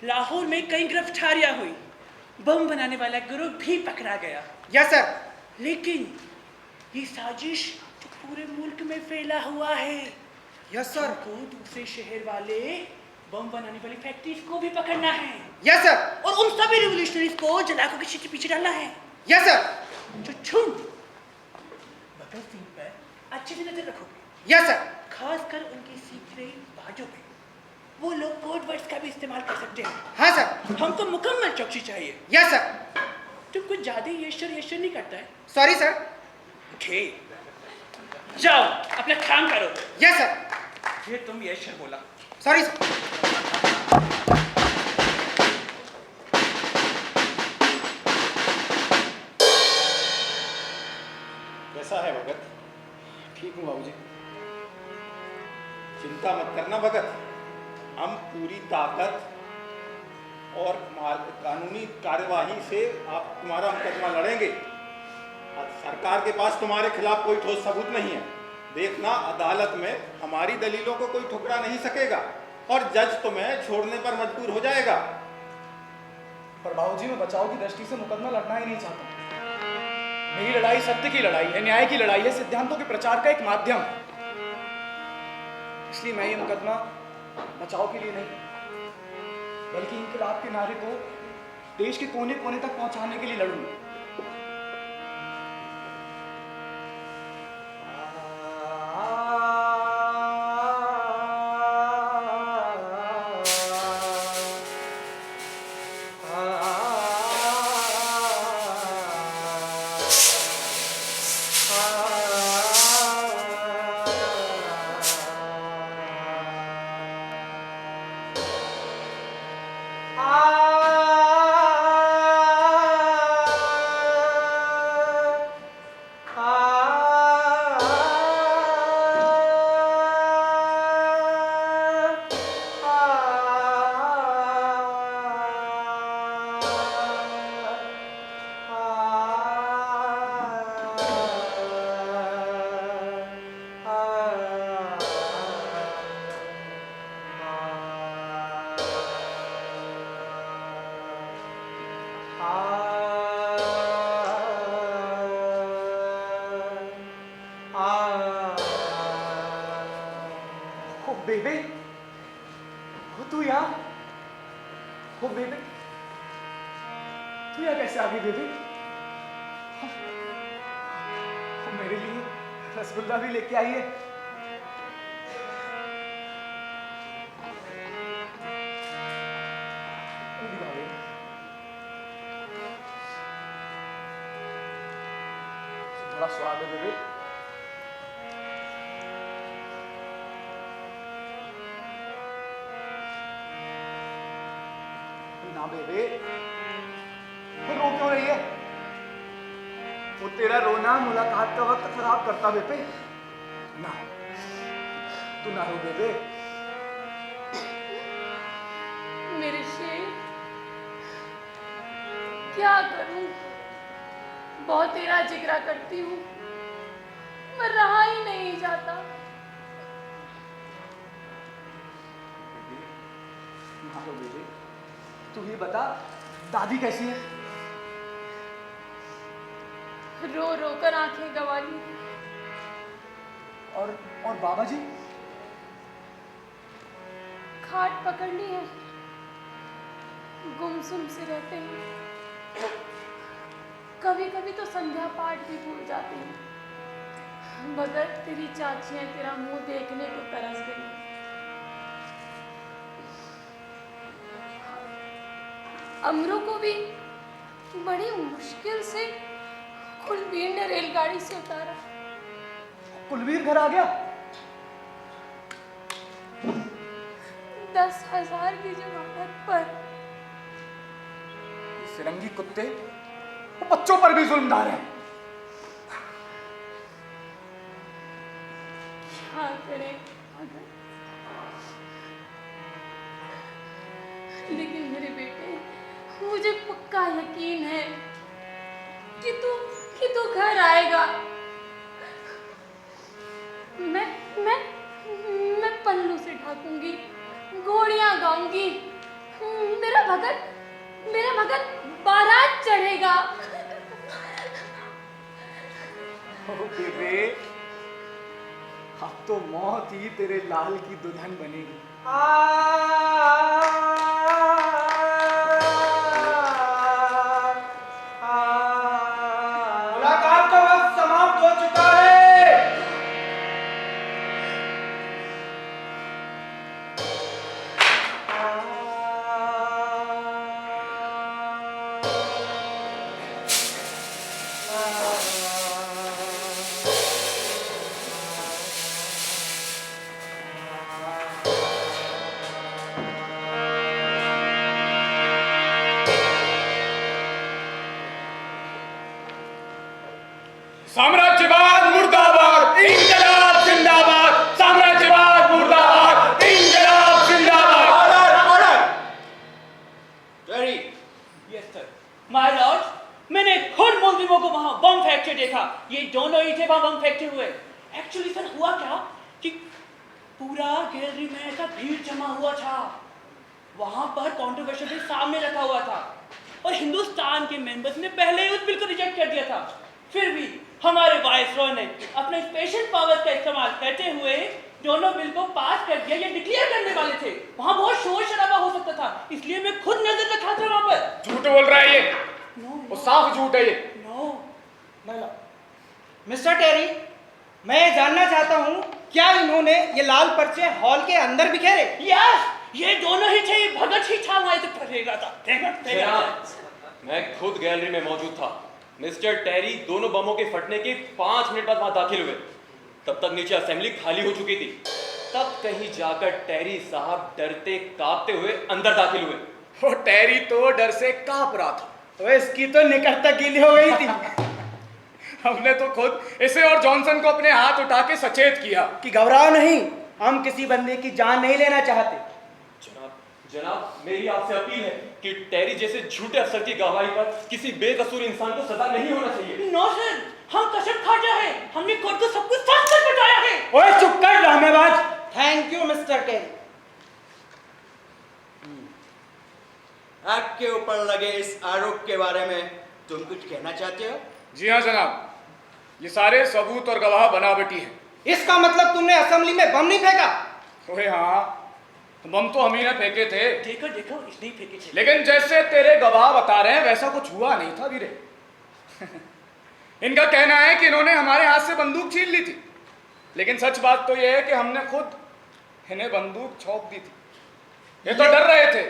लाहौर में कई गिरफ्तारियां हुई, बम बनाने वाला गिरोह भी पकड़ा गया। Yes sir. लेकिन ये साजिश जो पूरे मुल्क में फैला हुआ है। Yes sir. को दूसरे शहर वाले बम बनाने वाली फैक्ट्रीज को भी पकड़ना है। Yes sir. और उन सभी रिवोल्यूशनरीज को जलाकों के पीछे डालना है। Yes sir. जो छुन भगत सिंह पर अच्छी से नजर रखोगे। Yes sir. खासकर उनकी सीक्रेट बाजों पे। वो लोग कोड वर्ड्स का भी इस्तेमाल कर सकते हैं। हाँ सर। हमको मुकम्मल चौकसी चाहिए। Yes sir. तुम कुछ ज्यादा यशर नहीं करता है। Sorry sir. ठीक, जाओ अपना काम करो। Yes sir. ये तुम यशर बोला। Sorry sir. कैसा है भगत? ठीक हूँ बाबूजी। चिंता मत करना भगत, हम पूरी ताकत और कानूनी कार्यवाही से तुम्हारा मुकदमा लड़ेंगे। सरकार के पास तुम्हारे खिलाफ कोई ठोस सबूत नहीं है। देखना, अदालत में हमारी दलीलों को कोई ठुकरा नहीं सकेगा और जज तुम्हें छोड़ने पर मजबूर हो जाएगा। पर बाबूजी, मैं बचाव की दृष्टि से मुकदमा लड़ना ही नहीं चाहता। मेरी लड़ाई सत्य की लड़ाई है, न्याय की लड़ाई है, सिद्धांतों के प्रचार का एक माध्यम। इसलिए मैं ये मुकदमा बचाव के लिए नहीं बल्कि इनकलाब के नारे को देश के कोने कोने तक पहुंचाने के लिए लड़ूंगा। बेबे, हो तू यहाँ? हो बेबे, तू यहाँ कैसे आ गई बेबे? मेरे लिए रसगुल्ला भी लेके आई है। थोड़ा स्वाद है बेबे। ना बेबे, फिर रो क्यों रही है? वो तेरा रोना मुलाकात का वक्त खराब करता बेबे। ना, तू ना रो बेबे। मेरे शेर, क्या करूं? बहुत तेरा जिक्र करती हूँ, मैं रहा ही नहीं जाता। ना रो बेबे, तू ही बता, दादी कैसी है? रो रो कर आंखें गवा ली। और बाबा जी? खाट पकड़ ली है, गुमसुम से रहते हैं। कभी कभी तो संध्या पाठ भी भूल जाते हैं, मगर तेरी चाचियां तेरा मुंह देखने को तरस गई। अमरू को भी बड़ी मुश्किल से कुलवीर ने रेलगाड़ी से उतारा। कुलवीर घर आ गया? 10,000 की जमानत पर। ये सिरंगी कुत्ते वो बच्चों पर भी जुल्मदार हैं। क्या करें? लेकिन मेरे बेटे, मुझे पक्का यकीन है कि तू घर आएगा। मैं पल्लू से ढाकूंगी, घोड़ियां गाऊंगी, मेरा भगत बारात चढ़ेगा। ओ बेबे, अब तो मौत ही तेरे लाल की दुल्हन बनेगी। मुलाकात का वक्त समाप्त हो चुका है। साम्राज्यवाद मुर्दाबाद, इंकलाब जिंदाबाद। साम्राज्यवाद मुर्दाबाद, इंकलाब जिंदाबाद। ऑर्डर। टेरी, यस सर। माय लॉर्ड, मैंने खुद मुलजिमों को वहां बम फेंकते देखा। ये दोनों ही थे वहां बम फेंकते हुए। एक्चुअली सर हुआ क्या कि पूरा गैलरी में ऐसा भीड़ जमा हुआ था। वहां पर कंट्रोवर्शियल बिल सामने रखा हुआ था और हिंदुस्तान के मेंबर्स ने पहले ही उस बिल को रिजेक्ट कर दिया था। फिर भी हमारे वाइसरॉय ने अपने स्पेशल पावर्स का इस्तेमाल करते हुए दोनों बिल को पास कर दिया। ये डिक्लेयर करने वाले थे। वहां बहुत शोर शराबा हो सकता था, इसलिए मैं खुद नजर रखा था वहां पर। झूठ बोल रहा है ये। वो साफ झूठ है ये। नो। मिस्टर टेरी, मैं ये जानना चाहता हूँ, क्या इन्होंने ये लाल पर्चे हॉल के अंदर बिखेरे? यस, ये दोनों ही थे। भगत ही था वहां से पढ़ेगा था। देखा। मैं खुद गैलरी में मौजूद था। मिस्टर टेरी दोनों बमों के फटने के 5 मिनट बाद वहां दाखिल हुए। तब तक नीचे असेंबली खाली हो चुकी थी। तब कहीं जाकर टेरी साहब डरते कांपते हुए अंदर दाखिल हुए। वो टेरी तो डर से कांप रहा था। तो इसकी तो निकट तक गीली हो गई थी। हमने तो खुद इसे और जॉनसन को अपने हाथ उठा के सचेत किया कि घबराओ नहीं, हम किसी बंदे की जान नहीं लेना चाहते। जनाब, मेरी आपसे अपील है कि टेरी जैसे झूठे अफसर की गवाही पर किसी बेकसूर इंसान को सजा नहीं होना चाहिए। नो सर, हम कसम खाता है, हमने कोर्ट को सब कुछ साफ कर बताया है। ओए चुप कर रहमेबाज। Thank you mister Terry. Act के ऊपर लगे इस आरोप के बारे में तुम कुछ कहना चाहते हो? जी हाँ जनाब, ये सारे सबूत और गवाह बनावटी हैं। इसका मतलब तुमने असेंबली में बम नहीं फेंका? ओए हाँ, बम तो हम ही ने फेंके थे। देखो इसने ही फेंके थे। लेकिन जैसे तेरे गवाह बता रहे हैं वैसा कुछ हुआ नहीं था वीरे। इनका कहना है कि इन्होंने हमारे हाथ से बंदूक छीन ली थी, लेकिन सच बात तो यह है कि हमने खुद इन्हें बंदूक सौंप दी थी। ये तो डर रहे थे।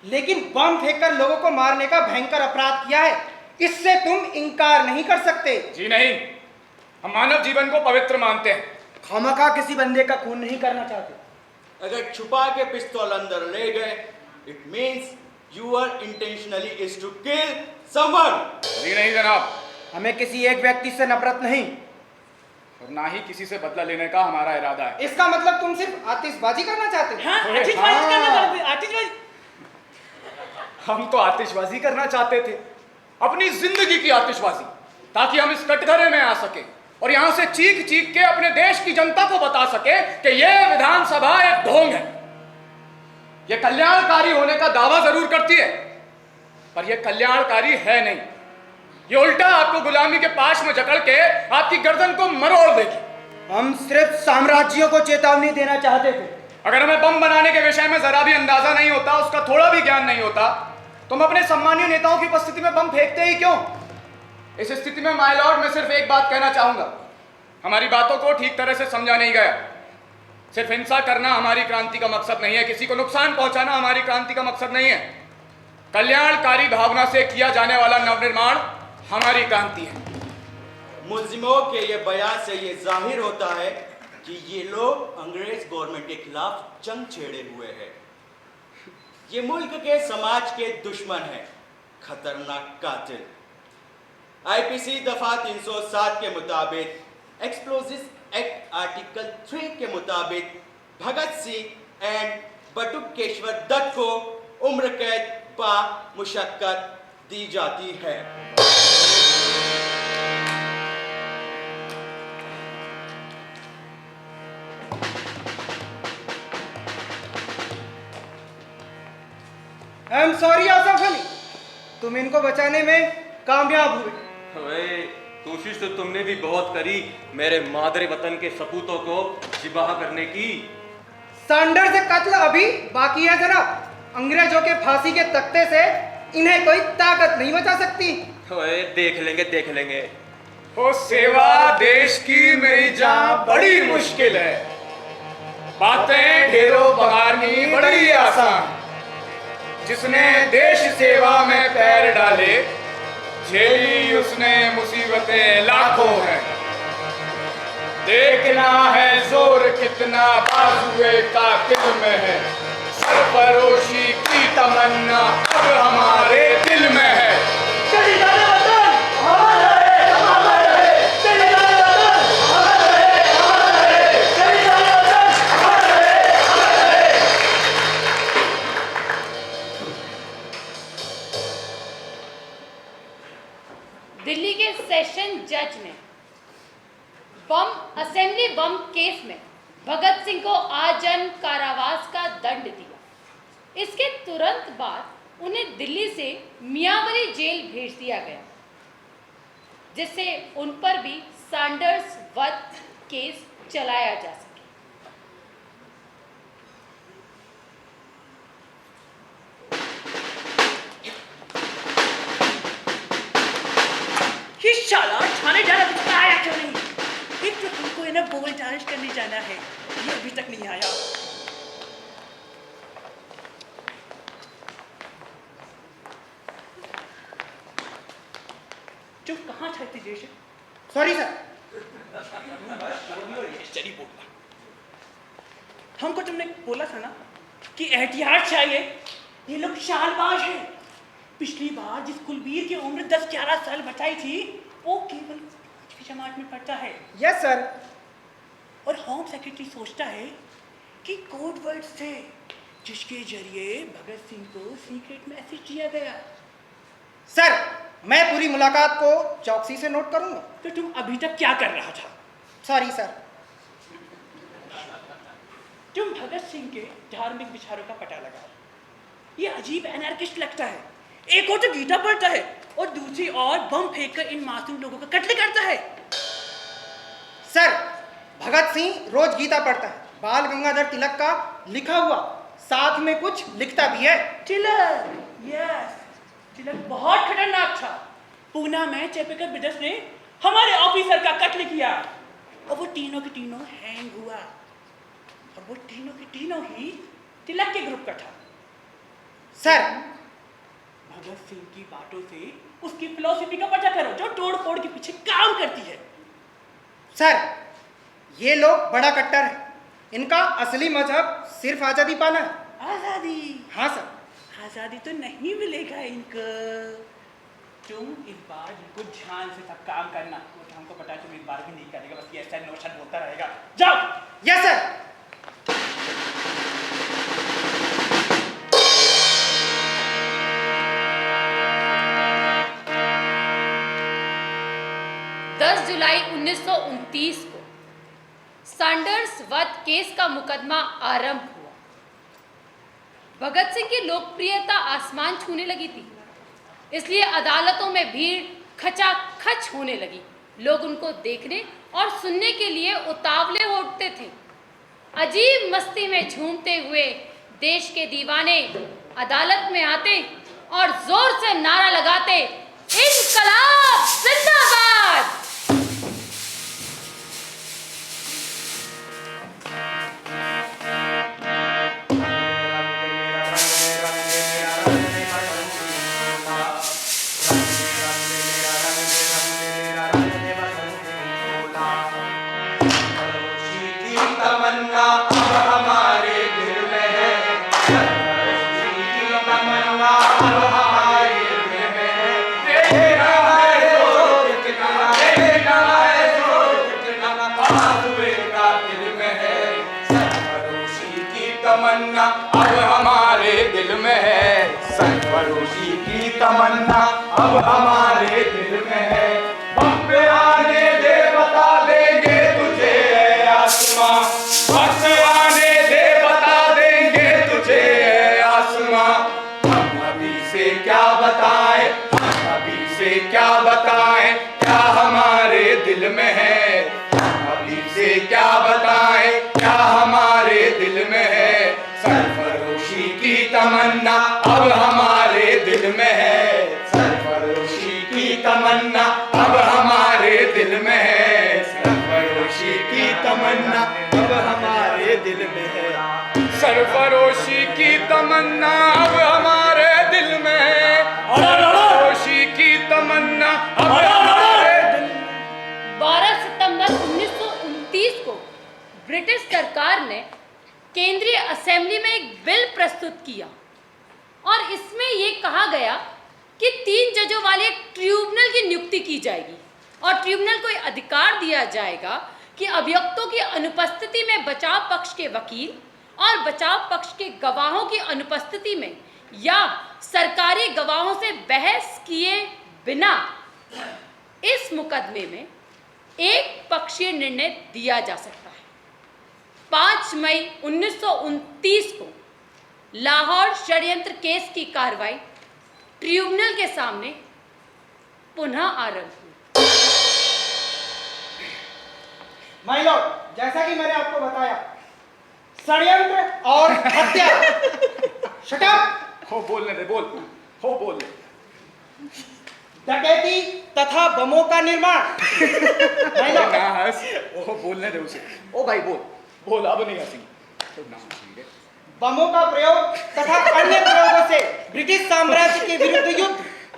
लेकिन बम फेंककर लोगों को मारने का भयंकर अपराध किया है। इससे तुम इनकार नहीं कर सकते। जी नहीं, हम मानव जीवन को पवित्र मानते हैं। खामखा किसी बंदे का खून नहीं करना चाहते। अगर छुपा के पिस्तौल अंदर ले गए, it means your intentionally is to kill someone. जी नहीं जनाब, हमें किसी एक व्यक्ति से नफरत नहीं और ना ही किसी से बदला लेने का हमारा इरादा है। इसका मतलब तुम सिर्फ आतिशबाजी करना चाहते हो? हाँ, आतिशबाजी करना चाहते, आतिशबाजी। हम तो आतिशबाजी करना चाहते थे, अपनी जिंदगी की आतिशबाजी, ताकि हम इस कटघरे में आ सके और यहां से चीख चीख के अपने देश की जनता को बता सके कि यह विधानसभा एक ढोंग है। यह कल्याणकारी होने का दावा जरूर करती है, पर यह कल्याणकारी है नहीं। ये उल्टा आपको गुलामी के पाश में जकड़ के आपकी गर्दन को मरोड़ देगी। हम सिर्फ साम्राज्यों को चेतावनी देना चाहते थे। अगर हमें बम बनाने के विषय में जरा भी अंदाजा नहीं होता, उसका थोड़ा भी ज्ञान नहीं होता, तो हम अपने सम्मानीय नेताओं की उपस्थिति में बम फेंकते ही क्यों? इस स्थिति में माय लॉर्ड, मैं सिर्फ एक बात कहना चाहूंगा, हमारी बातों को ठीक तरह से समझा नहीं गया। सिर्फ हिंसा करना हमारी क्रांति का मकसद नहीं है, किसी को नुकसान पहुंचाना हमारी क्रांति का मकसद नहीं है। कल्याणकारी भावना से किया जाने वाला नवनिर्माण हमारी क्रांति है। मुल्जिमों के ये बयान से ये जाहिर होता है कि ये लोग अंग्रेज गवर्नमेंट के खिलाफ जंग छेड़े हुए हैं। ये मुल्क के समाज के दुश्मन हैं, खतरनाक कातिल। आईपीसी दफा 307 के मुताबिक, एक्सप्लोजिव एक्ट आर्टिकल 3 के मुताबिक भगत सिंह एंड बटुकेश्वर दत्त को उम्र कैद बा मुशक्कत दी जाती है। I am sorry Asaf Ali, तुम इनको बचाने में कामयाब हुए। कोशिश तो तुमने भी बहुत करी मेरे मादरे वतन के सपूतों को जिबाह करने की। सैंडर्स से कत्ल अभी बाकी है जनाब। अंग्रेजों के फांसी के तख्ते से इन्हें कोई ताकत नहीं बचा सकती। देख लेंगे देख लेंगे। ओ सेवा देश की मेरी जान बड़ी मुश्किल है, बातें ढेरों बगानी बड़ी आसान। जिसने देश सेवा में पैर डाले, झेली उसने मुसीबतें लाखों हैं। देखना है जोर कितना बाजुए कातिल में है, सरफरोशी की तमन्ना अब हमारे दिल में है। दिल्ली के सेशन जज ने असेंबली बम केस में भगत सिंह को आजीवन कारावास का दंड दिया। इसके तुरंत बाद उन्हें दिल्ली से मियांवाली जेल भेज दिया गया, जिससे उन पर भी सैंडर्स वध केस चलाया जा सके। ये शाला थाने जाना तो आया क्यों नहीं? एक तो तुमको इन्हें बोल चार्ज करने जाना है, ये अभी तक नहीं आया। जो कहाँ था तेजेश? Sorry sir. चली बोलना। हमको तुमने बोला था ना कि एहतियात चाहिए। ये लोग शालबाज हैं। पिछली बार जिस कुलबीर की उम्र 10-11 साल बताई थी, वो केवल 5वीं जमात में पढ़ता है। Yes sir. और होम सेक्रेटरी सोचता है कि कोड वर्ड्स थे जिसके जरिए भगत सिंह को सीक्रेट मैसेज दिया गया। सर, मैं पूरी मुलाकात को चौकसी से नोट करूंगा। तो तुम अभी तक क्या कर रहा था? Sorry sir. तुम भगत सिंह के धार्मिक विचारों का पता लगाओ। ये अजीब एनार्किस्ट लगता है। एक और तो गीता पढ़ता है और दूसरी ओर बम फेंककर इन मासूम लोगों का कत्ल करता है। सर, भगत सिंह रोज गीता पढ़ता है, बाल गंगाधर तिलक का लिखा हुआ, साथ में कुछ लिखता भी है। तिलक, यस, तिलक बहुत खतरनाक था। पूना में चेपेकर ब्रदर्स ने हमारे ऑफिसर का कत्ल किया और वो तीनों के तीनों हैंग हुआ, और वो तीनों के तीनों ही तिलक के ग्रुप का था। सर, भगत सिंह की बातों से उसकी फिलॉसफी का पता करो जो तोड़ फोड़ के पीछे काम करती है। सर, ये लोग बड़ा कट्टर है। इनका असली मजहब सिर्फ आजादी पाना है। आजादी? हाँ सर। आजादी तो नहीं मिलेगा इनको। तुम इस बार इनको ध्यान से सब काम करना। तो हमको पता है तुम इस बार भी नहीं करेगा, बस ये ऐसा नौशद बोलता रहेगा। जाओ। Yes sir. 10 जुलाई 1929 को सैंडर्स वध केस का मुकदमा आरंभ हुआ। भगत सिंह की लोकप्रियता आसमान छूने लगी थी, इसलिए अदालतों में भीड़ खचाखच होने लगी। लोग उनको देखने और सुनने के लिए उतावले हो उठते थे। अजीब मस्ती में झूमते हुए देश के दीवाने अदालत में आते और जोर से नारा लगाते, इनकलाब जिंदाबाद। सरफरोशी की तमन्ना अब हमारे दिल में है। वक्त आने दे बता देंगे तुझे आसमां, वक्त आने दे बता देंगे तुझे आसमां। हम अभी से क्या बताएं, हम अभी से क्या बताएं, क्या हमारे दिल में है। हम अभी से क्या बताएं, क्या हमारे दिल में है। सरफरोशी की तमन्ना अब हमारे दिल में है। सरफरोशी की तमन्ना अब हमारे दिल में है। सरफरोशी की तमन्ना अब हमारे दिल में है। सरफरोशी की तमन्ना अब हमारे दिल में है। सरफरोशी की तमन्ना अब हमारे दिल। 12 सितंबर 1929 को ब्रिटिश सरकार ने केंद्रीय असेंबली में एक बिल प्रस्तुत किया और इसमें यह कहा गया कि 3 जजों वाले एक ट्रिब्यूनल की नियुक्ति की जाएगी और ट्रिब्यूनल को अधिकार दिया जाएगा कि अभियुक्तों की अनुपस्थिति में बचाव पक्ष के वकील और बचाव पक्ष के गवाहों की अनुपस्थिति में या सरकारी गवाहों से बहस किए बिना इस मुकदमे में एक पक्षीय निर्णय दिया जा सकता है। 5 मई 1929 को लाहौर षड्यंत्र केस की कार्रवाई ट्रिब्यूनल के सामने पुनः आरंभ हुई। माय लॉर्ड, जैसा कि मैंने आपको बताया, षड्यंत्र और हत्या। Shut up. हो बोलने दे, बोल हो बोल। डकैती तथा बमों का निर्माण। माय लॉर्ड, ना हंस, ओ बोलने दे उसे। ओ भाई बोल बोल, अब नहीं हंसी तो ना हंसी। बमों का प्रयोग तथा अन्य प्रयोगों से ब्रिटिश साम्राज्य के विरुद्ध युद्ध।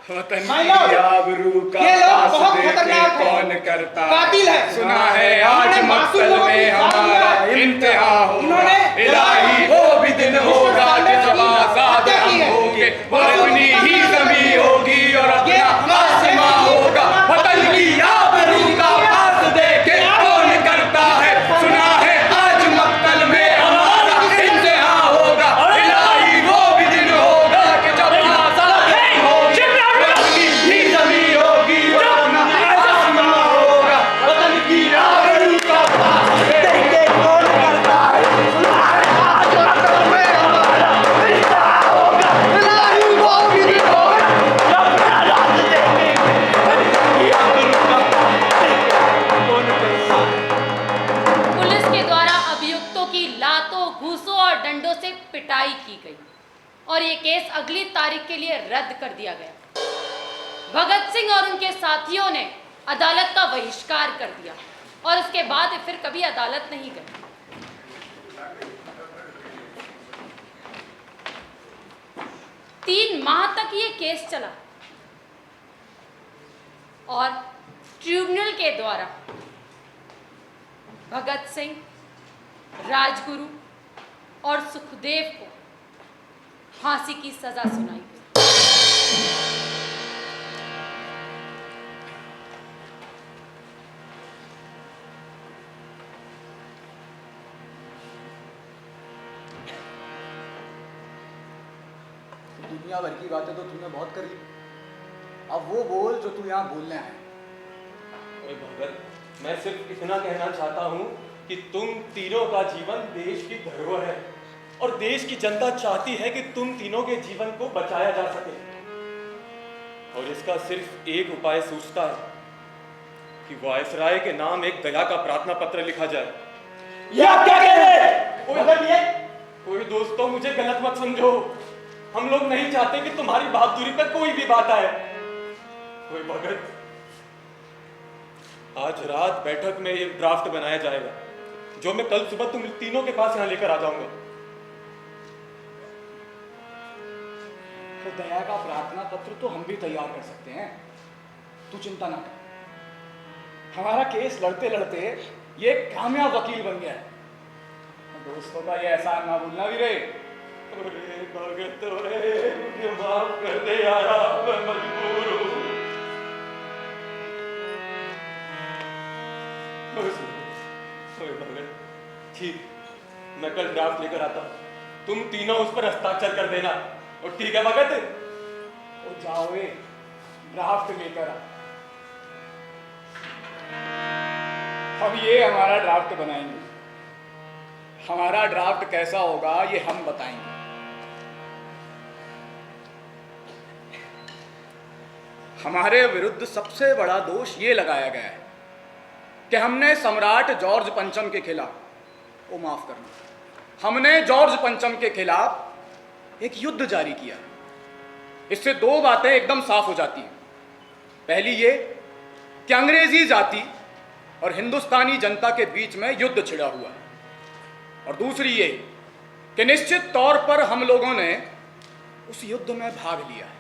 माय लॉर्ड, ये लोग बहुत खतरनाक हैं, कौन करता कातिल है। सुना है आज मकतल में हमारा इंतहा होगा। इलाही वो भी दिन होगा जब आजाद हम होंगे। वो अपनी ही ज़मीं होगी और अपना आसमां होगा। वतन की आबरू का पास देके कौन करता है। सुना है आज मकतल में हमारा इंतहा होगा। इलाही वो भी दिन होगा कि जब आजाद हम होंगे। अपनी ही ज़मीं होगी और अपना आसमां होगा। वतन की आबरू का पास देके कौन करता है। सुना है आज मकतल में हमारा इंतहा होगा। इलाही वो भी दिन होगा जब आजाद देंगे। की आबरू का कौन करता है। पुलिस के द्वारा अभियुक्तों की लातों, घूसों और डंडों से पिटाई की गई और ये केस अगली तारीख के लिए रद्द कर दिया गया। भगत सिंह और उनके साथियों ने अदालत का बहिष्कार कर दिया और इसके बाद फिर कभी अदालत नहीं गए। 3 माह तक ये केस चला और ट्रिब्यूनल के द्वारा भगत सिंह, राजगुरु और सुखदेव को फांसी की सजा सुनाई गई। दुनिया भर की बातें तो तूने बहुत कर ली, अब वो बोल जो तू यहाँ बोलने आया। ओए भगत, मैं सिर्फ इतना कहना चाहता हूँ कि तुम तीनों का जीवन देश की धरोहर है और देश की जनता चाहती है कि तुम तीनों के जीवन को बचाया जा सके, और इसका सिर्फ एक उपाय सूझता है कि वायसराय के नाम एक दया का प्रार्थना पत्र लिखा जाए। ये आप क्या कह रहे हैं? कोई दोस्तों, मुझे गलत मत समझो, हम लोग नहीं चाहते कि तुम्हारी बहादुरी पर कोई भी बात आए। कोई भगत, आज रात बैठक में एक ड्राफ्ट बनाया जाएगा जो मैं कल सुबह तुम तीनों के पास यहां लेकर आ जाऊंगा। तो दया का प्रार्थना पत्र तो हम भी तैयार कर सकते हैं, तू चिंता ना कर। हमारा केस लड़ते लड़ते ये कामयाब वकील बन गया है। दोस्तों का ये एहसान ना भूलना भी रहे। अरे भगत, मुझे माफ कर दे यारा, मैं मजबूर हूँ। भगत, ठीक, मैं कल ड्राफ्ट लेकर आता हूँ, तुम तीनों उस पर हस्ताक्षर कर देना। और ठीक है भगत? ओ जाओ, ड्राफ्ट लेकर आ। हम ये हमारा ड्राफ्ट बनाएंगे। हमारा ड्राफ्ट कैसा होगा ये हम बताएंगे। हमारे विरुद्ध सबसे बड़ा दोष ये लगाया गया है कि हमने सम्राट जॉर्ज पंचम के खिलाफ, वो माफ करना, हमने जॉर्ज पंचम के खिलाफ एक युद्ध जारी किया। इससे दो बातें एकदम साफ हो जाती हैं। पहली ये कि अंग्रेजी जाति और हिंदुस्तानी जनता के बीच में युद्ध छिड़ा हुआ है, और दूसरी ये कि निश्चित तौर पर हम लोगों ने उस युद्ध में भाग लिया है।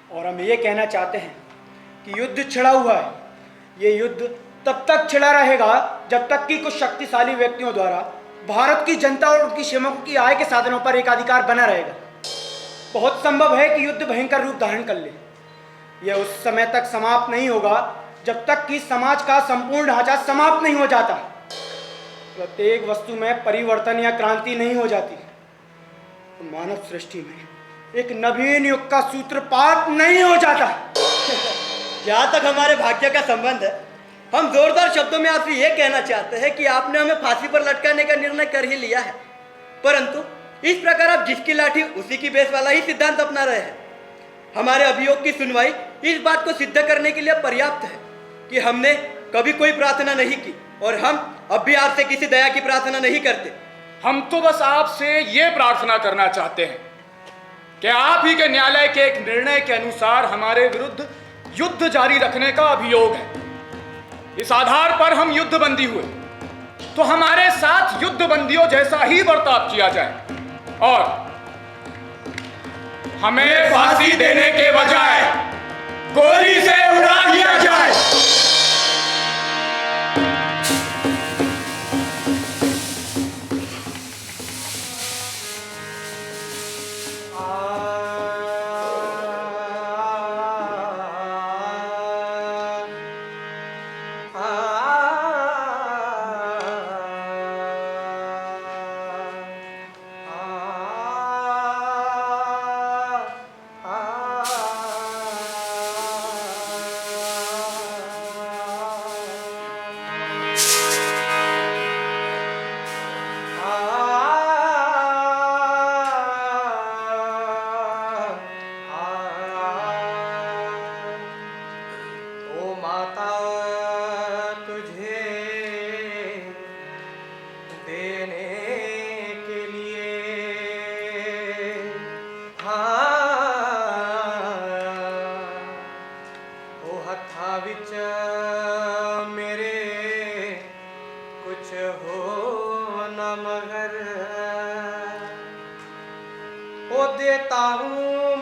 और हम ये कहना चाहते हैं कि युद्ध छिड़ा हुआ है, ये युद्ध तब तक छिड़ा रहेगा जब तक कि कुछ शक्तिशाली व्यक्तियों द्वारा भारत की जनता और उनकी श्रमिकों की आय के साधनों पर एकाधिकार बना रहेगा। बहुत संभव है कि युद्ध भयंकर रूप धारण कर ले। यह उस समय तक समाप्त नहीं होगा जब तक कि समाज का संपूर्ण ढांचा समाप्त नहीं हो जाता, प्रत्येक वस्तु में परिवर्तन या क्रांति नहीं हो जाती, तो मानव सृष्टि में एक नवीन युग का सूत्रपात नहीं हो जाता। जहाँ तक हमारे भाग्य का संबंध है, हम जोरदार शब्दों में आपसे यह कहना चाहते हैं कि आपने हमें फांसी पर लटकाने का निर्णय कर ही लिया है, परंतु इस प्रकार आप जिसकी लाठी उसी की बेस वाला ही सिद्धांत अपना रहे हैं। हमारे अभियोग की सुनवाई इस बात को सिद्ध करने के लिए पर्याप्त है कि हमने कभी कोई प्रार्थना नहीं की और हम अब भी आपसे किसी दया की प्रार्थना नहीं करते। हम तो बस आपसे ये प्रार्थना करना चाहते हैं कि आप ही के न्यायालय के एक निर्णय के अनुसार हमारे विरुद्ध युद्ध जारी रखने का अभियोग है। इस आधार पर हम युद्धबंदी हुए तो हमारे साथ युद्धबंदियों जैसा ही बर्ताव किया जाए और हमें फांसी देने के बजाय गोली से उड़ा दिया जाए। देता हूँ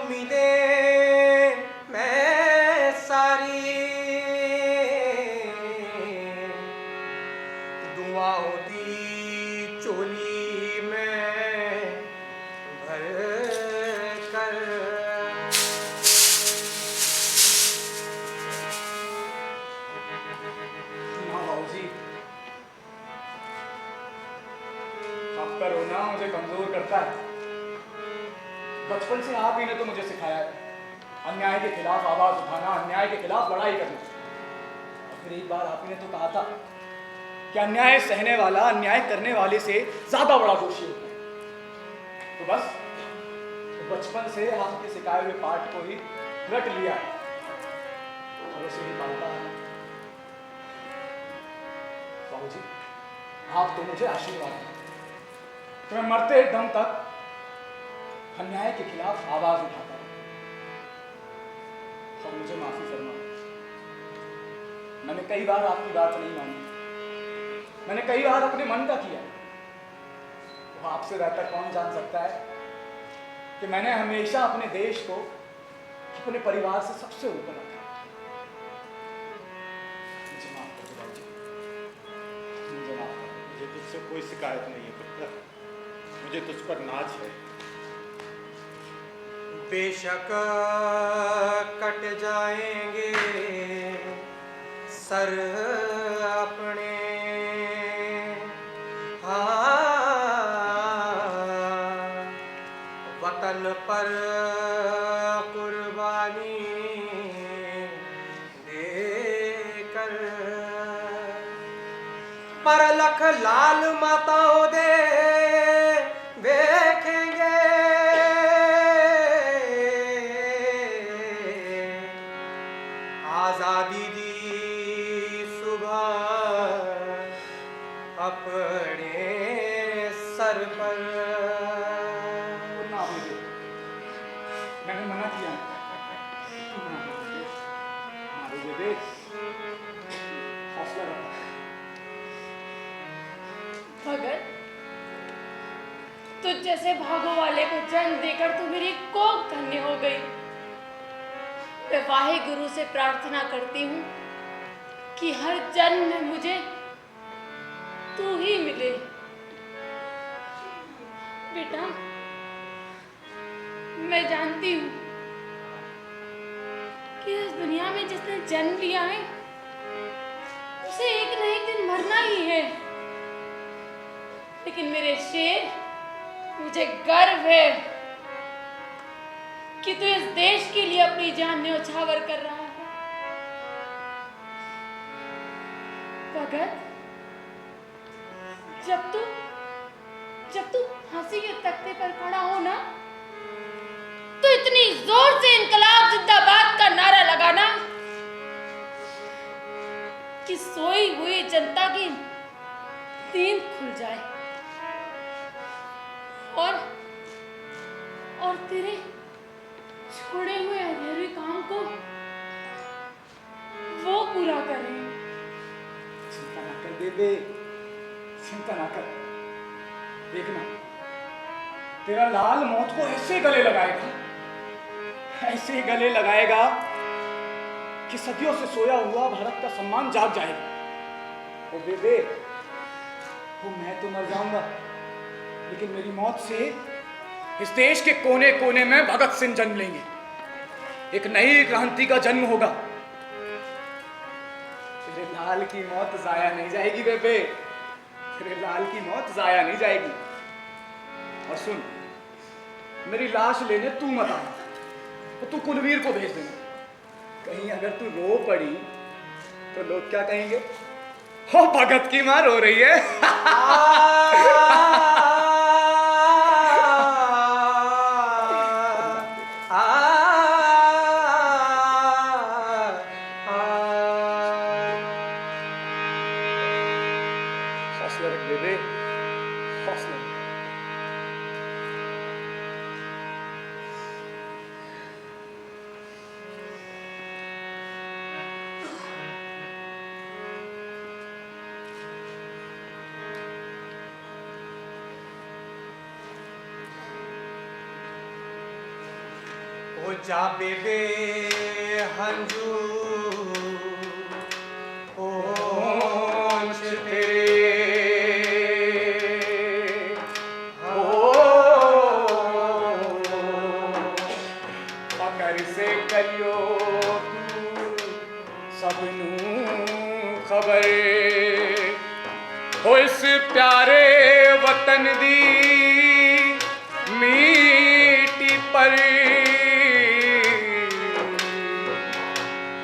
करता है। बचपन से आप ही ने तो मुझे सिखाया है अन्याय के खिलाफ आवाज उठाना, अन्याय के खिलाफ लड़ाई करना। और फिर एक बार आप ही ने तो कहा था कि अन्याय सहने वाला अन्याय करने वाले से ज्यादा बड़ा दोषी होता है। तो बस बचपन से आपके सिखाए हुए पाठ को ही रट लिया है और उसे ही पालता है। बाबूजी, आप तो मुझे आशीर्वाद दें कि मैं मरते दम तक अन्याय के खिलाफ आवाज उठाता हूं। और मुझे माफी फरमा, मैंने कई बार आपकी बात नहीं मानी, मैंने कई बार अपने मन का किया। वो आपसे बेहतर कौन जान सकता है कि मैंने हमेशा अपने देश को अपने परिवार से सबसे ऊपर रखा। मुझे माफ कर दो बाबूजी, मुझे माफ कर दो। मुझे तुझसे कोई शिकायत नहीं है पुत्र, मुझे तुझ पर नाज है। बेशक कट जाएंगे सर अपने, वतन पर कुर्बानी देकर, पर लख लाल माताओं दे देखेंगे आजादी दी सुबह अपने सर पर। मैंने मना किया, हौसला रखो। भगत, तुझ जैसे भागो वाले को जन्म देकर तू मेरी कोख धन्य हो गई। मैं वाहे गुरु से प्रार्थना करती हूँ कि हर जन्म में मुझे तू ही मिले। बेटा, मैं जानती हूँ कि इस दुनिया में जिसने जन्म लिया है उसे एक न एक दिन मरना ही है। लेकिन मेरे शेर, मुझे गर्व है कि तू इस देश के लिए अपनी जान न्यौछावर कर रहा है। भगत, जब तू फांसी के तख्ते पर खड़ा हो ना, तो इतनी जोर से इनकलाब जिंदाबाद का नारा लगाना कि सोई हुई जनता की नींद खुल जाए और तेरे छोड़े हुए अधूरे काम को वो पूरा करें। चिंता ना कर बेबे, चिंता ना कर। देखना, तेरा लाल मौत को ऐसे गले लगाएगा, ऐसे गले लगाएगा कि सदियों से सोया हुआ भारत का सम्मान जाग जाएगा। ओ बेबे, वो मैं तो मर जाऊंगा, लेकिन मेरी मौत से इस देश के कोने कोने में भगत सिंह जन्म लेंगे। एक नई क्रांति का जन्म होगा। तेरे लाल की मौत जाया नहीं जाएगी बेबे, तेरे लाल की मौत जाया नहीं जाएगी। और सुन, मेरी लाश लेने तू मत आना, तो तू कुलवीर को भेज देना। कहीं अगर तू रो पड़ी तो लोग क्या कहेंगे? हो, भगत की मां रो रही है। हौसला रख बेबे, हौसला रख। ओ जा बेबे हंजू ओंश तेरे हो पकड़ से करियो तू सबनू खबर हो, इस प्यारे वतन दी मीटी पर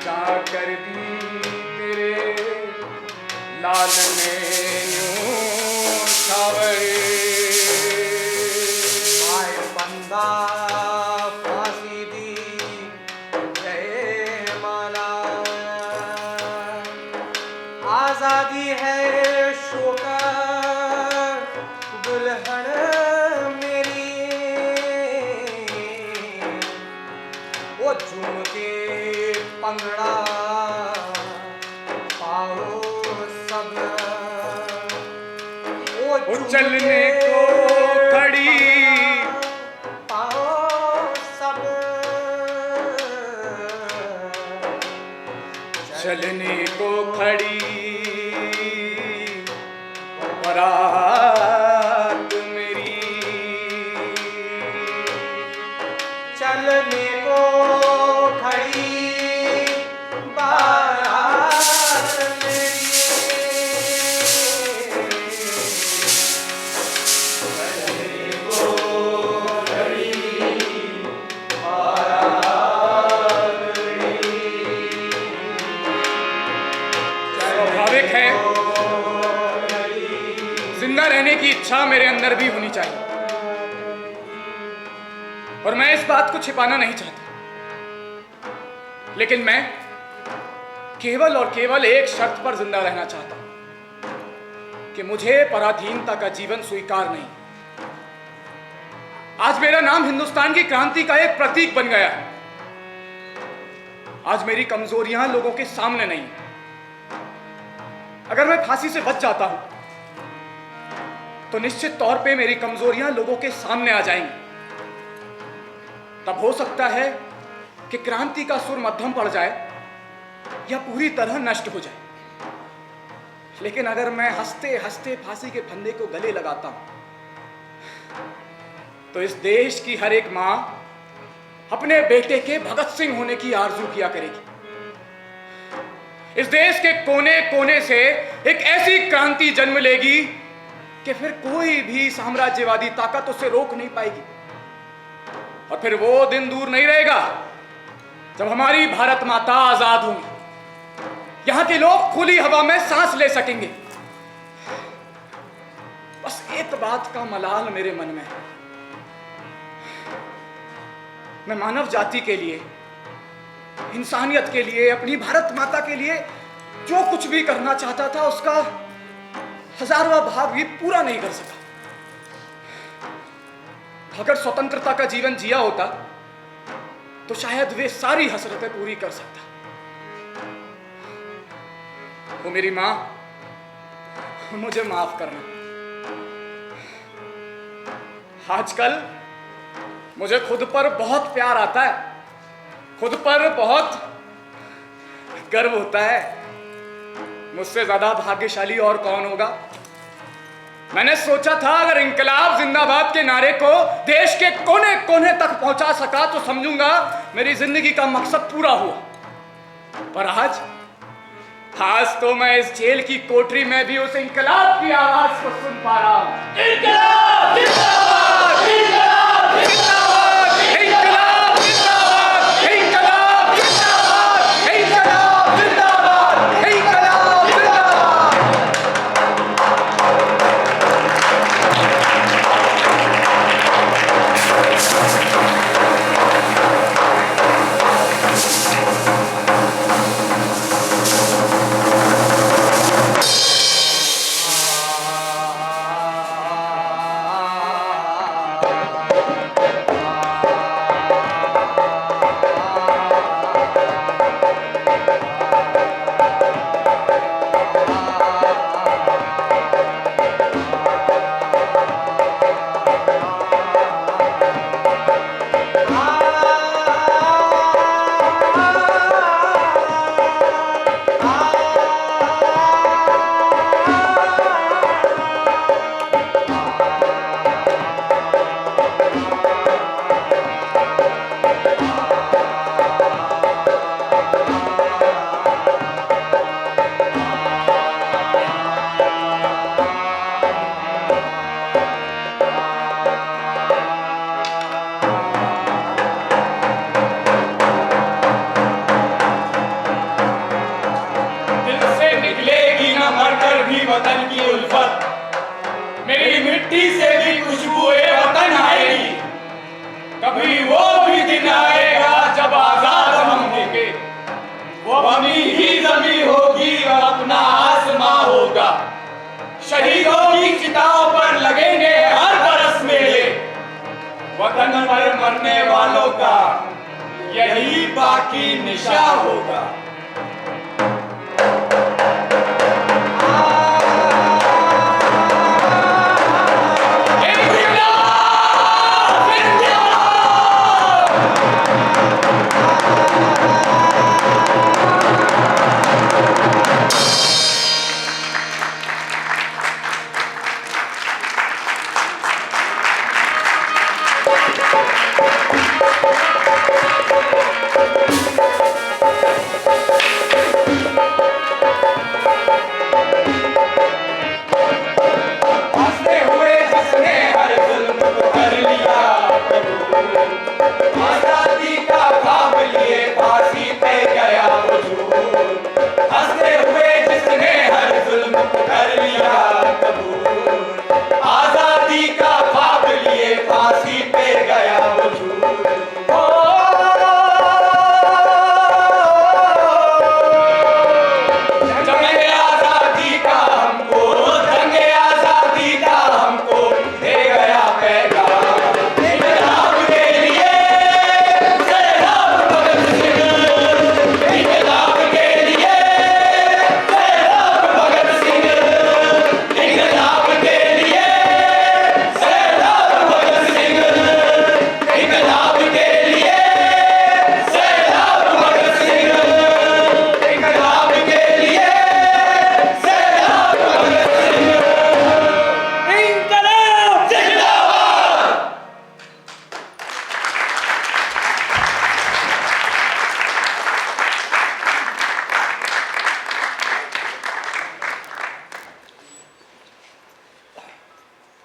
जाकर दी तेरे लाल ने यूं छावर। माय बंदा फांसी दी जय माला, आजादी है शोका दुल्हन मेरी, वो झूम के पंगड़ा पाओ सब, वो चलने को खड़ी पाओ सब, चलने को खड़ी बारात मेरी, चलने को खड़ी बारात मेरी, चलने को खड़ी बारात मेरी। स्वाभाविक है जिंदा रहने की इच्छा मेरे अंदर भी होनी चाहिए, और मैं इस बात को छिपाना नहीं चाहता, लेकिन मैं केवल और केवल एक शर्त पर जिंदा रहना चाहता हूं कि मुझे पराधीनता का जीवन स्वीकार नहीं। आज मेरा नाम हिंदुस्तान की क्रांति का एक प्रतीक बन गया है। आज मेरी कमजोरियां लोगों के सामने नहीं। अगर मैं फांसी से बच जाता हूं तो निश्चित तौर पे मेरी कमजोरियां लोगों के सामने आ जाएंगी। तब हो सकता है कि क्रांति का सुर मध्यम पड़ जाए या पूरी तरह नष्ट हो जाए, लेकिन अगर मैं हंसते हंसते फांसी के फंदे को गले लगाता हूं तो इस देश की हर एक मां अपने बेटे के भगत सिंह होने की आरजू किया करेगी। इस देश के कोने कोने से एक ऐसी क्रांति जन्म लेगी कि फिर कोई भी साम्राज्यवादी ताकत उसे रोक नहीं पाएगी। और फिर वो दिन दूर नहीं रहेगा जब हमारी भारत माता आजाद होंगी, यहां के लोग खुली हवा में सांस ले सकेंगे। बस एक बात का मलाल मेरे मन में है, मैं मानव जाति के लिए, इंसानियत के लिए, अपनी भारत माता के लिए जो कुछ भी करना चाहता था उसका हजारवां भाग भी पूरा नहीं कर सका। अगर स्वतंत्रता का जीवन जिया होता तो शायद वे सारी हसरतें पूरी कर सकता। वो मेरी मां, मुझे माफ करना। आजकल मुझे खुद पर बहुत प्यार आता है, खुद पर बहुत गर्व होता है। मुझसे ज्यादा भाग्यशाली और कौन होगा। मैंने सोचा था अगर इंकलाब जिंदाबाद के नारे को देश के कोने कोने तक पहुंचा सका तो समझूंगा मेरी जिंदगी का मकसद पूरा हुआ। पर आज तो मैं इस जेल की कोठरी में भी उस इंकलाब की आवाज को सुन पा रहा हूं। इंकलाब जिंदाबाद, इंकलाब जिंदाबाद, इंकलाब जिंदाबाद, इंकलाब जिंदाबाद, इंकलाब जिंदाबाद, इंकलाब जिंदाबाद। वतन की उल्फत, मेरी मिट्टी से भी खुशबुए वतन आएगी। कभी वो भी दिन आएगा जब आजाद हम होंगे, वो अपनी ही जमी होगी और अपना आसमां होगा। शहीदों की चिताओं पर लगेंगे हर बरस मेले, वतन पर मरने वालों का यही बाकी निशा होगा।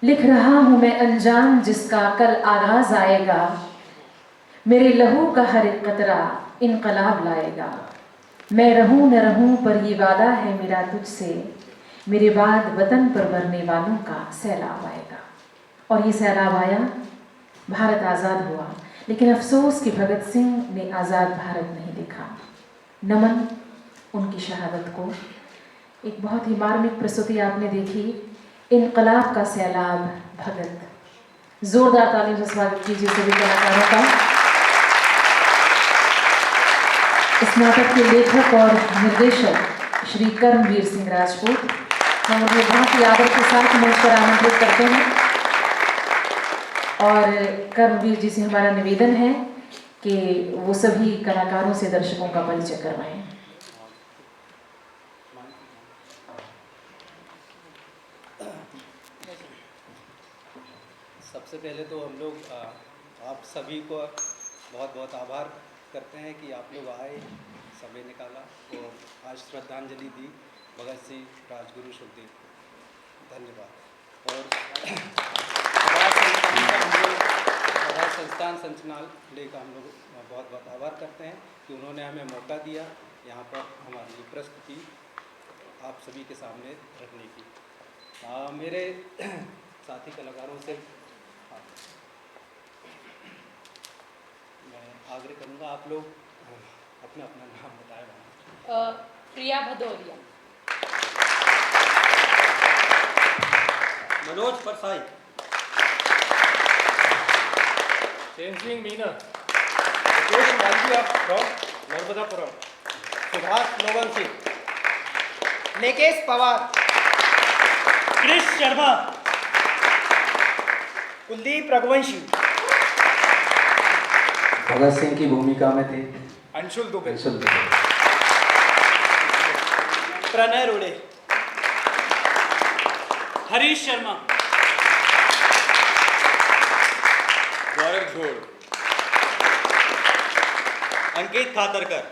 लिख रहा हूं मैं अनजान जिसका कल आगाज आएगा, मेरे लहू का हर एक कतरा इनकलाब लाएगा। मैं रहूं न रहूं पर ये वादा है मेरा तुझसे, मेरे बाद वतन पर मरने वालों का सैलाब आएगा। और ये सैलाब आया, भारत आज़ाद हुआ, लेकिन अफसोस कि भगत सिंह ने आज़ाद भारत नहीं देखा। नमन उनकी शहादत को। एक बहुत ही मार्मिक प्रस्तुति आपने देखी, इनकलाब का सैलाब भगत। जोरदार तालियों से स्वागत कीजिए सभी कलाकारों का। इस नाटक के लेखक और निर्देशक श्री कर्मवीर सिंह राजपूत, हम उन्हें बहुत ही आदर के साथ मंच पर आमंत्रित करते हैं। और कर्मवीर जी से हमारा निवेदन है कि वो सभी कलाकारों से दर्शकों का परिचय करवाएं। सबसे पहले तो हम लोग आप सभी को बहुत बहुत आभार करते हैं कि आप लोग आए, समय निकाला और आज श्रद्धांजलि दी भगत सिंह, राजगुरु, सुखदेव को। धन्यवाद। और सभा संस्थान संचालनालय का हम लोग बहुत बहुत आभार करते हैं कि उन्होंने हमें मौका दिया यहाँ पर हमारी प्रस्तुति आप सभी के सामने रखने की। मेरे साथी कलाकारों से मैं आग्रह करूँगा, आप लोग अपना अपना नाम बताएं। प्रिया भदौरिया। मनोज परसाई। सिंह मीना। मुकेश मालविया फ्रॉम नर्मदापुरम। सुभाष लोगनसी। निकेश पवार। क्रिश शर्मा। कुलदीप रघुवंशी। भगत सिंह की भूमिका में थे अंशुल दुबे। प्रणय रोड़े। हरीश शर्मा। गौरव झोड़। अंकित खातरकर।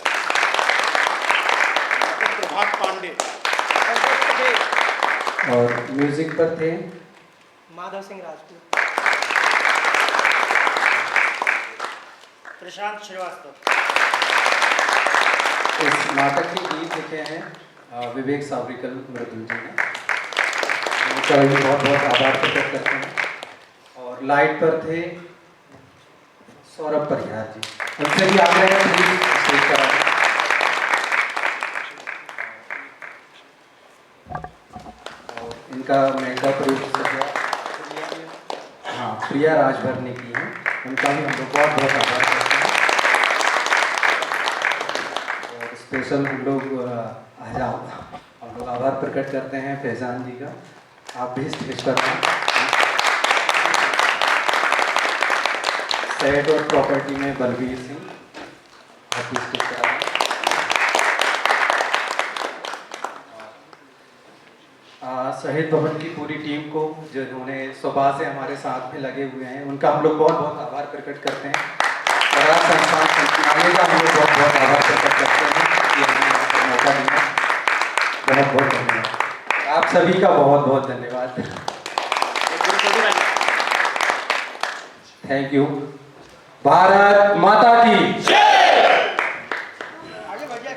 प्रभात पांडे। और म्यूजिक पर थे माधव सिंह राजपूत। प्रशांत श्रीवास्तव। इस नाटक के गीत लिखे हैं विवेक सावरिकल मृदुल जी ने। उनका भी बहुत बहुत आभार प्रकट करते हैं। और लाइट पर थे सौरभ परिहार जी, उनसे भी आग्रह है प्लीज स्टेज पर आएं। और इनका मेकअप रूप हाँ प्रिया राजभर ने की है, उनका भी हम लोग बहुत बहुत आभार करते हैं। और स्पेशल हम लोग आभार प्रकट करते हैं फैजान जी का, आप भी स्टेज पर हैं। सेट और प्रॉपर्टी में बलबीर सिंह, आप भी स्टेज पर आए। शहीद भवन की पूरी टीम को जिन्होंने सुबह से हमारे साथ में लगे हुए हैं, उनका हम लोग बहुत बहुत आभार प्रकट करते हैं। स्वराज संस्थान संचालनालय का हम लोग बहुत बहुत आभार प्रकट करते हैं कि हमें मौका दिया। बहुत बहुत धन्यवाद, आप सभी का बहुत बहुत धन्यवाद। Thank you. भारत माता की जय। आगे बढ़ जाए,